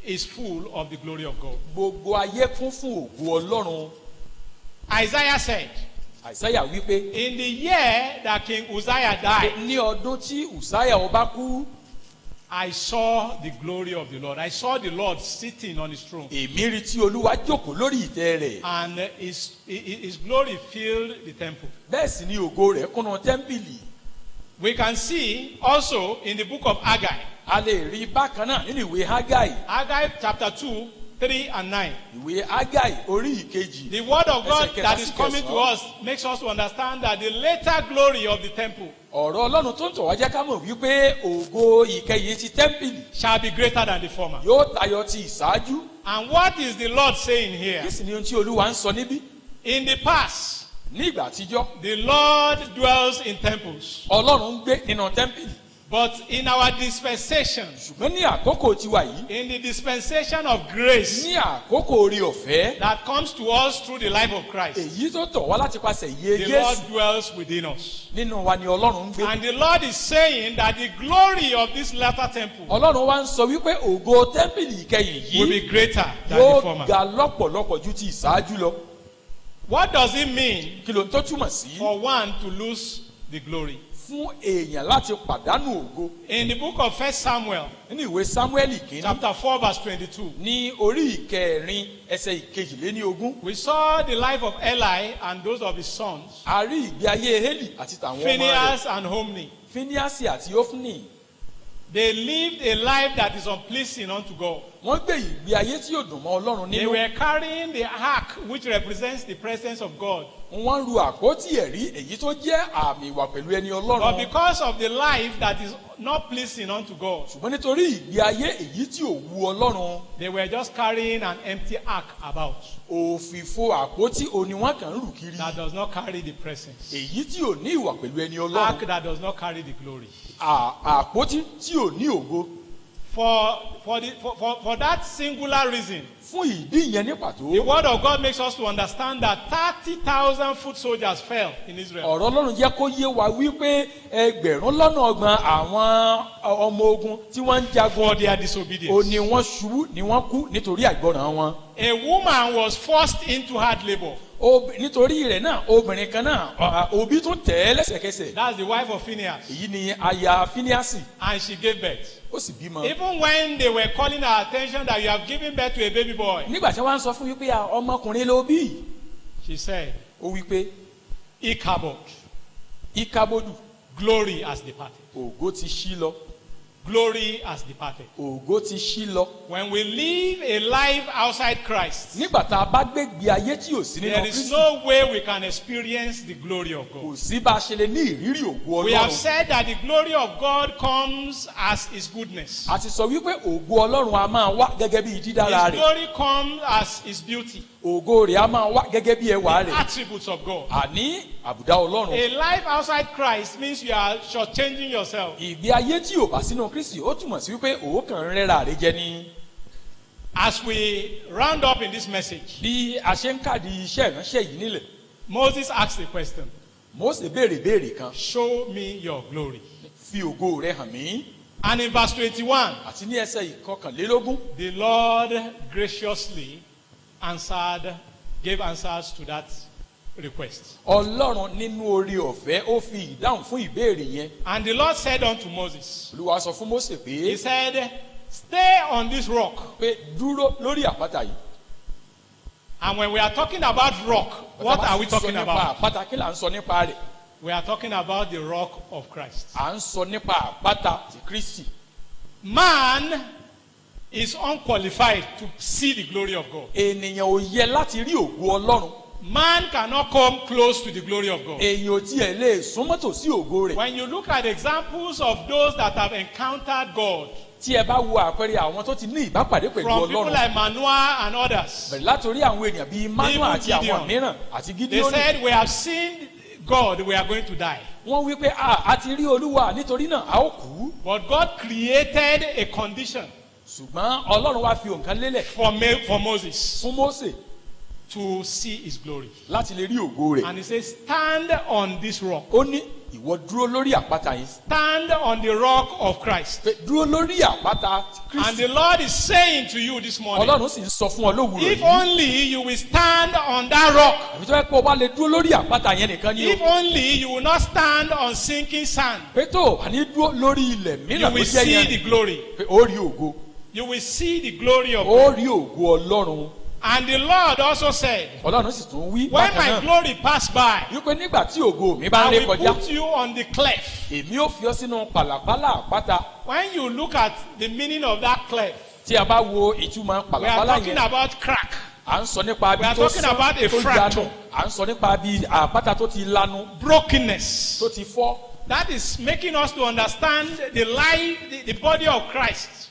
is full of the glory of God. gbogbo ayé kún fún ògo Ọlọ́run. Isaiah said, Àìsáyà wípé in the year that King Uzziah died, ní ọdún tí Ùsáyà ọba kú, I saw the glory of the Lord. I saw the Lord sitting on his throne. èmi rí tí Olúwa jókòó lórí ìtẹ́ rẹ̀. And his glory filled the temple. bẹ́ẹ̀ sì ni ògo rẹ̀ kúnnú tẹ́ḿpìlì. We can see also in the book of Haggai. a lè rí bákan náà nínú ìwé Hágáì. Haggai chapter 2, 3 and 9. ìwé Hágáì orí ìkejì. The word of God Ẹsẹ̀ kẹta that sí is coming to kẹsàn-án. us makes us to understand that the later glory of the temple ọ̀rọ̀ Ọlọ́run tó ń tọ̀ wá jẹ́ ká mọ̀ wípé ògo ìkẹyìn ti tẹ́ḿpìlì shall be greater than the former. yóò tayọ ti ìṣáájú. And what is the Lord saying here? kí sì ni ohun tí Olúwa ń sọ níbí? In the past, ní ìgbà àtijọ́ the Lord dwells in temples. Ọlọ́run ń gbé nínú tẹ́ḿpìlì. But in our dispensation, ṣùgbọ́n ní àkókò tiwa yìí, in the dispensation of grace ní àkókò oore ọ̀fẹ́, that comes to us through the life of Christ, èyí tó tọ̀ wá láti pasẹ̀ iye the Lord Jésù, dwells within us. nínú wa ni Ọlọ́run ń gbé. And the Lord is saying that the glory of this latter temple Ọlọ́run wá ń sọ wípé ògo tẹ́ḿpìlì ìkẹyìn will yìí be greater than the yóò former. ga lọ́pọ̀lọpọ̀ ju ti ìṣáájú lọ. What does it mean kí ló ń tó túmọ̀ sí? for one to lose the glory? fún èèyàn láti pàdánù ògo. In the book of 1 Samuel, nínú ìwé Sámúẹ́lì kìíní chapter 4, verse 22, ní orí ìkẹrin ẹsẹ̀ ìkejìléníogún, we saw the life of Eli and those of his sons, a rí ìgbé ayé Hélì àti tàwọn ọmọ rẹ̀, Phinehas and Hophni. Fíníásì àti Ófúnì. They lived a life that is unpleasing unto God. wọ́n gbé ìgbé ayé tí yóò dùn mọ́ Ọlọ́run They nínú. were carrying the ark which represents the presence of God. wọ́n ń ru àpótí ẹ̀rí èyí tó jẹ́ àmì ìwà pẹ̀lú ẹni But Ọlọ́run. because of the life that is not pleasing unto God, ṣùgbọ́n nítorí ìgbé ayé èyí tí ò wu Ọlọ́run, they were just carrying an empty ark about òfìfo àpótí òní wọn kàn ń rù kiri, that does not carry the presence. èyí tí ò ní ìwà pẹ̀lú ẹni Ark Ọlọ́run, that does not carry the glory. àpótí tí ò ní ògo. For that singular reason, fún ìdí ìyẹn ní pàtó, the word of God makes us to understand that 30,000 foot soldiers fell in Israel. ọ̀rọ̀ Ọlọ́run jẹ́ kó yé wa wípé ẹgbẹ̀rún lọ́nà ọgbọ̀n àwọn ọmọ ogun tí wọ́n ń For jagun their ó disobedience. ní wọ́n ṣubú ni wọ́n kú nítorí àìgbọràn wọn. A woman was forced into hard labor. nítorí rẹ̀ náà obìnrin kan náà òbí tún tẹ̀ ẹ́ lẹ́sẹ̀kẹsẹ̀. That's the wife of Phinehas. èyí ni aya Fíníásì, And she gave birth. ó sì bímọ. Even when they were calling her attention that you have given birth to a baby boy, nígbà tí wọ́n á sọ fún wípé ọmọkùnrin ló bí, she said, ó wípé Ichabod. Ìkàbodù. Glory has departed. ògo ti ṣí lọ. Glory has departed. ògo ti ṣí lọ. When we live a life outside Christ, nígbà tá a bá gbégbé ayé tí ò sí nínú there is Kristi, no way we can experience the glory of kò God. sí bá a ṣe lè ní ìrírí ògo We have Ọlọ́run. said that the glory of God comes as His goodness. a ti sọ wípé ògo Ọlọ́run a máa wá gẹ́gẹ́ bí dídára His rẹ̀. glory comes as His beauty, ògo rẹ̀ a máa wá gẹ́gẹ́ bí ẹwà rẹ̀. attributes of God. àní àbùdá Ọlọ́run. A life outside Christ means you are shortchanging yourself. ìgbé ayé tí ò bá sínú Kristi ó túmọ̀ sí wípé òókàn rẹ́ra rẹ̀ jẹ ní. As we round up in this message, bí a ṣe ń kàdí iṣẹ́ ìránṣẹ́ yìí nílẹ̀, Moses asked a question. Mósè béèrè béèrè kan, Show me your glory. fi ògo rẹ̀ hàn mí. And in verse 21, àti ní ẹsẹ̀ ìkọkànlélógún, the Lord graciously gave answers to that request. Ọlọ́run nínú oore ọ̀fẹ́ ó fi ìdáhùn fún ìbéèrè yẹn. And the Lord said unto Moses, Olúwa sọ fún Mósè He pé said, stay on this rock. dúró lórí àpáta yìí. And when we are talking about rock, what are we talking Sọ nípa about? àpáta, kí là ń sọ nípa rẹ̀? We are talking about the rock of Christ. À ń sọ nípa àpáta ti Kristi. Man is unqualified to see the glory of God. Ènìyàn ò yẹ láti rí ògo Ọlọ́run. Man cannot come close to the glory of God. Èèyàn ò tiẹ̀ lè súnmọ́ tòsí ògo rẹ̀. When you look at examples of those that have encountered God, Tí ẹ bá wo àpẹẹrẹ àwọn tó ti ní ìbápàdé pẹ̀lú from people Ọlọ́run, like Manoah and others, bẹ̀rẹ̀ látòrí àwọn ènìyàn bíi Manoah Even àti àwọn Gideon. mìíràn àti they Gideoni. said, we have seen God, we are going to die. Wọ́n wí pé a ti rí Olúwa nítorí náà a ó kú. But God created a condition Ṣùgbọ́n Ọlọ́run wá fi òǹkan lélẹ̀ for Moses fún Mósè to see his glory. láti lè rí ògo rẹ̀. And he says, stand on this rock. Ó ní ìwọ dúró lórí àpáta yìí. Stand on the rock of Christ. Pé dúró lórí àpáta ti And Kristi. the Lord is saying to you this morning, Ọlọ́run sì ń sọ fún ọ lówùúrọ̀ if yìí. only you will stand on that rock. Àbí tó yẹ pé o bá lè dúró lórí àpáta yẹn nìkan ni o. If only you will not stand on sinking sand. Pé tó o bá ní dúró lórí ilẹ̀ You mìíràn tó will jẹ́ see yẹn. the glory. Pé ó rí ògo. You will see the glory of Ó God. rí ògo Ọlọ́run. And the Lord also said, Ọlọ́run sì tún wí when bákan my náà. glory pass by, Wípé nígbà tí ògo mi bá I ré will kọjá, put you on the cleft. èmi ò fi ọ́ sínú pàlàpálà àpáta. When you look at the meaning of that cleft, Tí a bá wo ìtumọ̀ we are pàlàpálà talking yẹn, about crack. à ń sọ nípa We are bí tó talking sán about a tó fracture. yanu. À ń sọ nípa bí àpáta tó ti lanu, Brokenness. tó ti fọ́. That is making us to understand the life, the body of Christ.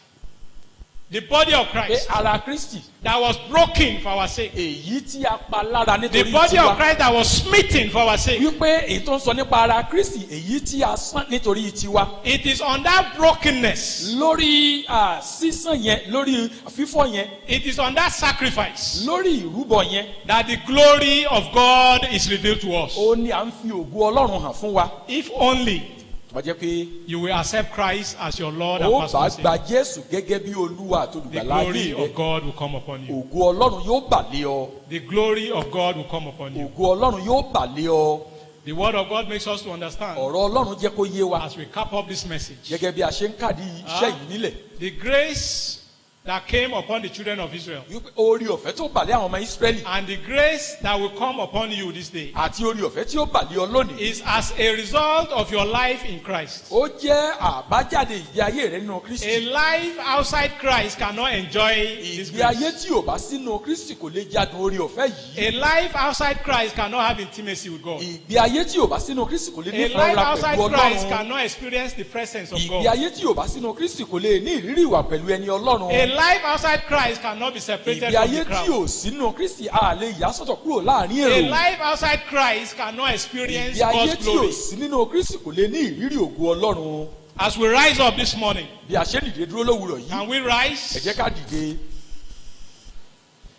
The body of Pé Christ ara Kristi, that was broken for our sake. èyí tí a pa lára The nítorí body of tiwa. Christ that was smitten for our sake. Wípé èyí tó ń sọ nípa ara Kristi, èyí tí a sán nítorí tiwa. It is on that brokenness, Lórí sísán yẹn, lórí fífọ́ yẹn, it is on that sacrifice lórí ìrúbọ yẹn, that the glory of God is revealed to us. ó ní à ń fi ògo Ọlọ́run hàn fún wa. If only Tó bá jẹ́ pé you will accept Christ as your Lord and ó bá personal gba Savior, Jésù gẹ́gẹ́ bí Olúwa àti the olùgbàlà glory ayé of rẹ. God will come upon you. Ògo Ọlọ́run yóò bà lé ọ. The glory of God will come upon you. Ògo Ọlọ́run yóò bà lé ọ. The word of God makes us to understand Ọ̀rọ̀ Ọlọ́run jẹ́ kó yé wa as we cap up this message. gẹ́gẹ́ bí a ṣe ń kàdí iṣẹ́ yìí nílẹ̀. The grace that came upon the children of Israel Wípé oore ọ̀fẹ́ tó bà lé àwọn ọmọ Ísírẹ́lì and the grace that will come upon you this day àti oore ọ̀fẹ́ tí ó bà lé ọ lónìí. is as a result of your life in Christ. Ó jẹ́ àbájáde ìgbé ayé rẹ nínú A Kristi. life outside Christ cannot enjoy this Ìgbé ayé grace. tí ò bá sínú Kristi kò lè jádùn oore ọ̀fẹ́ yìí. A life outside Christ cannot have intimacy with God. Ìgbé ayé tí ò bá sínú Kristi kò lè ní A life ìfọwọ́ra outside pẹ̀lú Christ Ọlọ́run. cannot experience the presence of Ìgbé God. ayé tí ò bá sínú Kristi kò lè ní ìrírí ìwà pẹ̀lú ẹni Ọlọ́run. A life outside Christ cannot be separated Ìgbé from ayé the tí crowd. ò sínú Kristi a lè yà sọ́tọ̀ kúrò láàrin A èrò. life outside Christ cannot experience Ìgbé ayé God's tí ò glory. sí nínú Kristi kò lè ní ìrírí ògo Ọlọ́run. As we rise up this morning, Bí a ṣe dìde dúró lówùúrọ̀ yìí, can we ẹ rise jẹ́ ká dìde.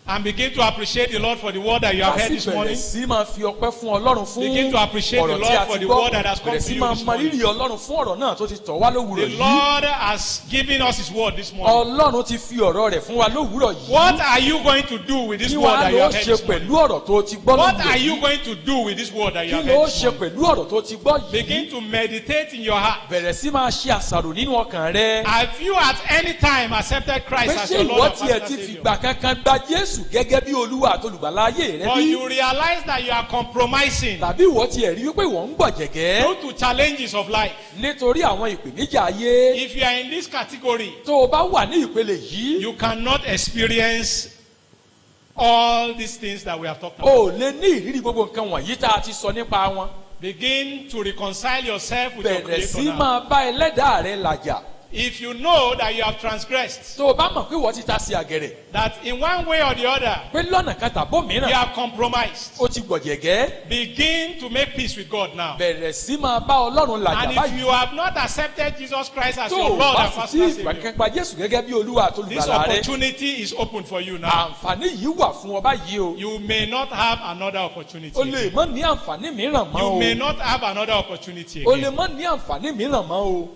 and begin to appreciate the Lord for the word that you have Ká heard sì this bẹ̀rẹ̀ morning? sí máa fi ọpẹ́ fún Ọlọ́run fún Begin to appreciate the ọ̀rọ̀ tí Lord a for ti the gbọ́. word that has come Bẹ̀rẹ̀ to sí you máa this mọ morning. rírì Ọlọ́run fún ọ̀rọ̀ náà tó ti tọ̀ wá lówùúrọ̀ The yìí. Lord has given us His word this morning. Ọlọ́run ti fi ọ̀rọ̀ rẹ̀ fún wa lówùúrọ̀ yìí. What are you going to do with this Kí word wàá that you ló have heard ṣe this morning? pẹ̀lú ọ̀rọ̀ tó ti gbọ́ What lówùúrọ̀ are you yìí? going to do with this word that you Kí have ló heard this ṣe morning? pẹ̀lú ọ̀rọ̀ tó ti gbọ́ yìí? Begin to meditate in your heart. Bẹ̀rẹ̀ sí máa ṣe àṣàrò nínú ọkàn rẹ. Have you at any time accepted Christ Pé as ṣé your ìwọ Lord and tiẹ̀ personal ti Savior? fìgbà kankan gba Jésù Jésù gẹ́gẹ́ bí Olúwa àti Olùgbàlà ayé rẹ But bí? you realize that you are compromising Tàbí ìwọ tiẹ̀ rí wípé ìwọ ń gbọ̀jẹ̀gẹ́ due to challenges of life. nítorí àwọn ìpèníjà ayé. If you are in this category, Tó o bá wà ní ìpele yìí, you cannot experience all these things that we have talked about. o lè ní ìrírí gbogbo nǹkan wọ̀nyí tá a ti sọ nípa wọn. Begin to reconcile yourself with your Bẹ̀rẹ̀ sí Creator now. máa bá ẹlẹ́dàá rẹ làjà. If you know that you have transgressed, Tó o bá mọ̀ pé ìwọ ti ta sí àgẹ̀rẹ̀, that in one way or the other, pé lọ́nà kan tàbó you mìíràn, have compromised, o ti gbọ̀jẹ̀gẹ́. begin to make peace with God now. Bẹ̀rẹ̀ sí máa bá Ọlọ́run làjà And if báyìí. you have not accepted Jesus Christ as Tó your o Lord bá and sì personal tí Savior, ìgbàkẹ́gbà Jésù gẹ́gẹ́ bí Olúwa àti this Olùgbàlà rẹ, opportunity is open for you now. àǹfààní yìí wà fún ọ báyìí o. You may not have another opportunity. O lè mọ́ ní àǹfààní mìíràn mọ́ You o. may not have another opportunity O lè again. mọ́ ní àǹfààní mìíràn mọ́ o.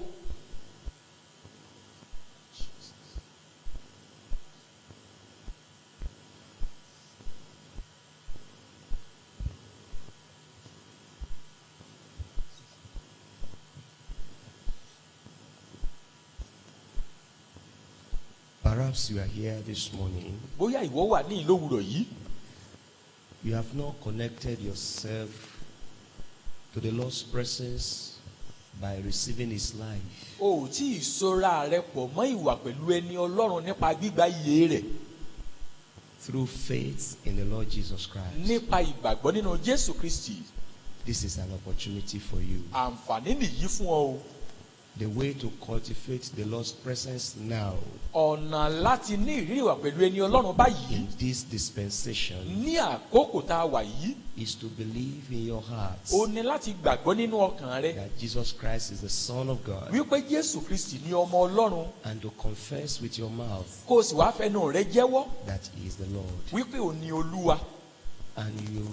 Perhaps you are here this morning. Bóyá ìwọ wà ní ìlówùrọ̀ yìí, You have not connected yourself to the Lord's presence by receiving His life. o ò tí ì sora rẹ pọ̀ mọ́ ìwà pẹ̀lú ẹni Ọlọ́run nípa gbígba iye rẹ̀, Through faith in the Lord Jesus Christ. nípa ìgbàgbọ́ nínú Jésù Kristi. This is an opportunity for you. Àǹfààní nìyí fún ọ o. The way to cultivate the Lord's presence now Ọ̀nà láti ní ìrírí ìwà pẹ̀lú ẹni Ọlọ́run báyìí in this dispensation ní àkókò tá a wà yìí, is to believe in your heart o ní láti gbàgbọ́ nínú ọkàn rẹ that Jesus Christ is the Son of God wípé Jésù Kristi ni ọmọ Ọlọ́run, and to confess with your mouth kó o sì wá fẹnu rẹ jẹ́wọ́ that He is the Lord. wípé o ní Olúwa. And you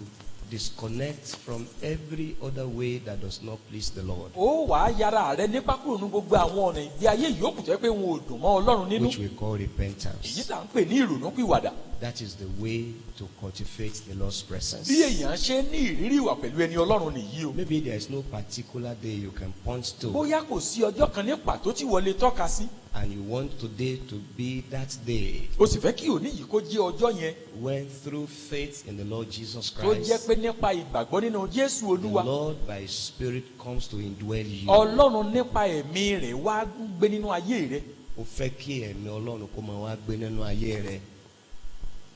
disconnect from every other way that does not please the Lord, Ó wàá yára rẹ nípa kúrò ní gbogbo àwọn ọ̀nà ìgbé ayé yòókù tó yẹ pé wọn ò dùn mọ́ Ọlọ́run nínú. which we call Èyí repentance. tá à ń pè ní ìrònúpìwàdà. That is the way to cultivate the Lord's presence. Bí èèyàn ṣe ní ìrírí ìwà pẹ̀lú ẹni Ọlọ́run nìyí o. Maybe there is no particular day you can point to, Bóyá kò sí ọjọ́ kan ní pàtó tí wọ́n lè tọ́ka sí. and you want today to be that day O sì fẹ́ kí òní yìí kó jẹ́ ọjọ́ yẹn when through faith in the Lord Jesus tó jẹ́ Christ, pé nípa ìgbàgbọ́ nínú Jésù the Olúwa, Lord by His Spirit comes to indwell you. Ọlọ́run nípa ẹ̀mí rẹ̀ wá gbé nínú ayé rẹ̀. Ó fẹ́ kí ẹ̀mí Ọlọ́run kó máa wá gbé nínú ayé rẹ.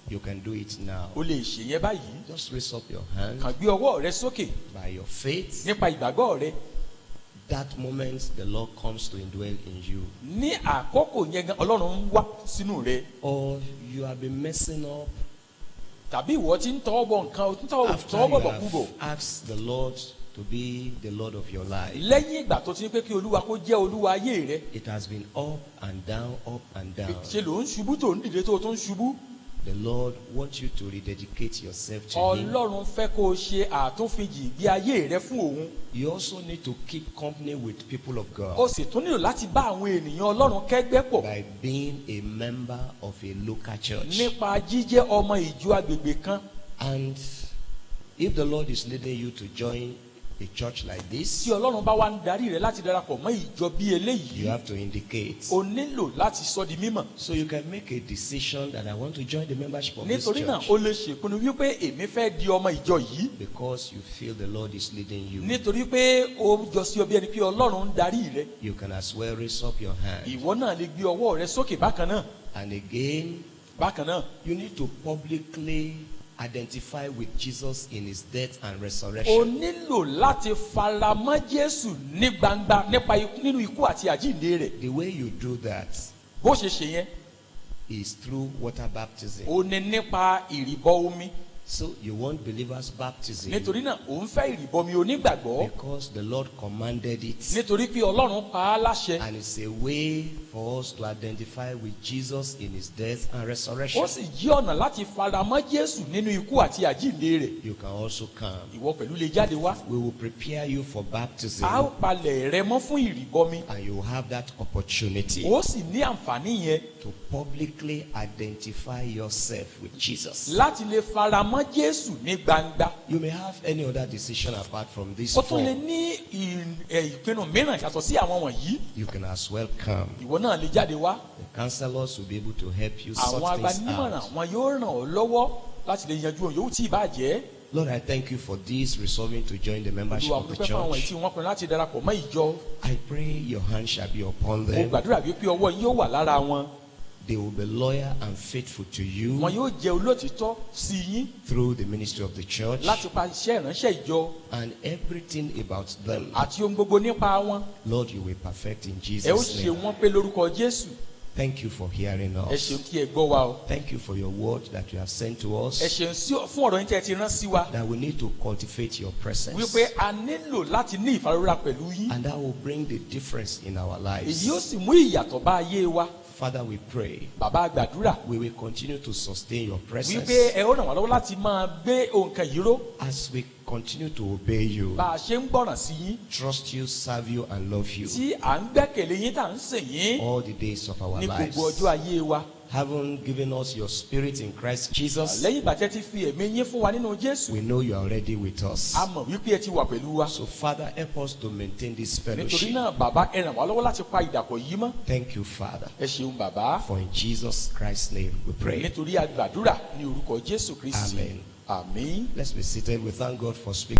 You can do it now. O lè ṣe yẹn báyìí. Just raise up your hand Kàn gbé ọwọ́ rẹ sókè by your faith. nípa ìgbàgbọ́ rẹ. That moment the Lord comes to indwell in you. Ní àkókò yẹn gan Ọlọ́run ń wá sínú rẹ. Or you have been messing up Tàbí ìwọ ti ń tọwọ́ bọ nǹkan, o ti ń after tọwọ́ you bọ̀ kúbọ̀. have asked the Lord to be the Lord of your life. Lẹ́yìn ìgbà tó ti ní pé kí Olúwa kó jẹ́ Olúwa ayé rẹ, It has been up and down, up and down. ṣe ló ń ṣubú tó ń dìde tó ń ṣubú. The Lord wants you to rededicate yourself to Him. Ọlọ́run fẹ́ kó o ṣe àtúnfijì ìgbé ayé rẹ fún òun. You also need to keep company with people of O God sì tún nílò láti bá àwọn ènìyàn Ọlọ́run kẹ́gbẹ́ pọ̀ by being a member of a local church. nípa jíjẹ́ ọmọ ìjọ agbègbè kan. And if the Lord is leading you to join a church like this, Tí Ọlọ́run bá wá ń darí rẹ láti darapọ̀ mọ́ ìjọ bí you eléyìí, have to indicate. o nílò láti sọ di mímọ̀. So you can make a decision that I want to join the membership of this Nítorí náà church o lè ṣèpinnu wípé èmi fẹ́ di ọmọ ìjọ yìí because you feel the Lord is leading you. nítorí pé o jọ sí ọ bí ẹni pé Ọlọ́run ń darí rẹ. You can as well raise up your hand. Ìwọ náà lè gbé ọwọ́ rẹ sókè bákan náà. And again, Bákan náà you need to publicly identify with Jesus in His death and o resurrection. nílò láti fara mọ́ Jésù ní gbangba nípa nínú ikú àti àjíǹde rẹ̀. The way you do that Bó ṣe ṣe yẹn, is through water baptism. o ní nípa ìrìbọ omi. So you want believers' baptism Nítorí náà o ń fẹ́ ìrìbọmi onígbàgbọ́ because the Lord commanded it. nítorí pé Ọlọ́run pa á láṣẹ. And it's a way for us to identify with Jesus in His death and resurrection. Ó sì jí ọ̀nà láti fara mọ́ Jésù nínú ikú àti àjíǹde rẹ̀. You can also come. Ìwọ pẹ̀lú lè jáde wá. We will prepare you for baptism, A ó palẹ̀ rẹ mọ́ fún ìrìbọmi. and you will have that opportunity Ó sì ní àǹfààní yẹn to publicly identify yourself with Jesus. láti lè fara mọ́ mọ́ Jésù ní gbangba. You may have any other decision apart from this ó tún lè four. ní ìpinnu mìíràn yàtọ̀ sí àwọn wọ̀nyí. You can as well come. ìwọ náà lè jáde wá. The counselors will be able to help you àwọn sort things agbanimọ̀ràn out. wọn yóò ràn ọ́ lọ́wọ́ láti lè yanjú ohun yòówù tí ì bá jẹ́. Lord, I thank you for this resolving to join the membership Olúwa of mo the dúpẹ́ fún àwọn èyí church. tí wọ́n pinnu láti darapọ̀ mọ́ ìjọ. I pray your hand shall be upon mo them. gbàdúrà wípé ọwọ́ yín yóò wà lára wọn. They will be loyal and faithful to you wọn yóò jẹ́ olóòtítọ́ sí yín through the ministry of the church, láti pa iṣẹ́ ìránṣẹ́ ìjọ and everything about them, àti ohun gbogbo nípa wọn. Lord, you will perfect in ẹ ó Jesus' ṣe name. wọ́n pé lórúkọ Jésù. Thank you for hearing ẹ us. ṣeun tí ẹ gbọ́ wa o. Thank you for your word that you have sent to ẹ us, ṣeun fún ọ̀rọ̀ yín tí ẹ ti rán sí wa. that we need to cultivate your presence, wípé a nílò láti ní ìfarora pẹ̀lú yín. and that will bring the difference in our èyí ó lives. sì mú ìyàtọ̀ bá ayé wa. Father, we pray bàbá gbàdúrà we will continue to sustain your presence wípé ẹ ó ràn wá lọ́wọ́ láti máa gbé nǹkan yìí ró. as we continue to obey you, bá a ṣe ń gbọ́ràn sí yín trust you, serve you, and love you tí à ń gbẹ́kẹ̀lé yín tá à ń sìn yín all the days of our ní lives. gbogbo ọjọ́ ayé wa. Having given us your spirit in Christ Jesus, lẹ́yìn ìgbà tí ẹ ti fi ẹ̀mí yín fún wa nínú Jésù, we know you are already with us. a mọ̀ wípé ẹ ti wà pẹ̀lú wa. So, Father, help us to maintain this nítorí fellowship. náà bàbá ẹ ràn wá lọ́wọ́ láti pa ìdàpọ̀ yìí mọ́. Thank you, Father. ẹ ṣeun bàbá. For in Jesus Christ's name we pray. nítorí a gbàdúrà ní orúkọ Jésù Kristi. Amen. àmín. Let's be seated. We thank God for speaking.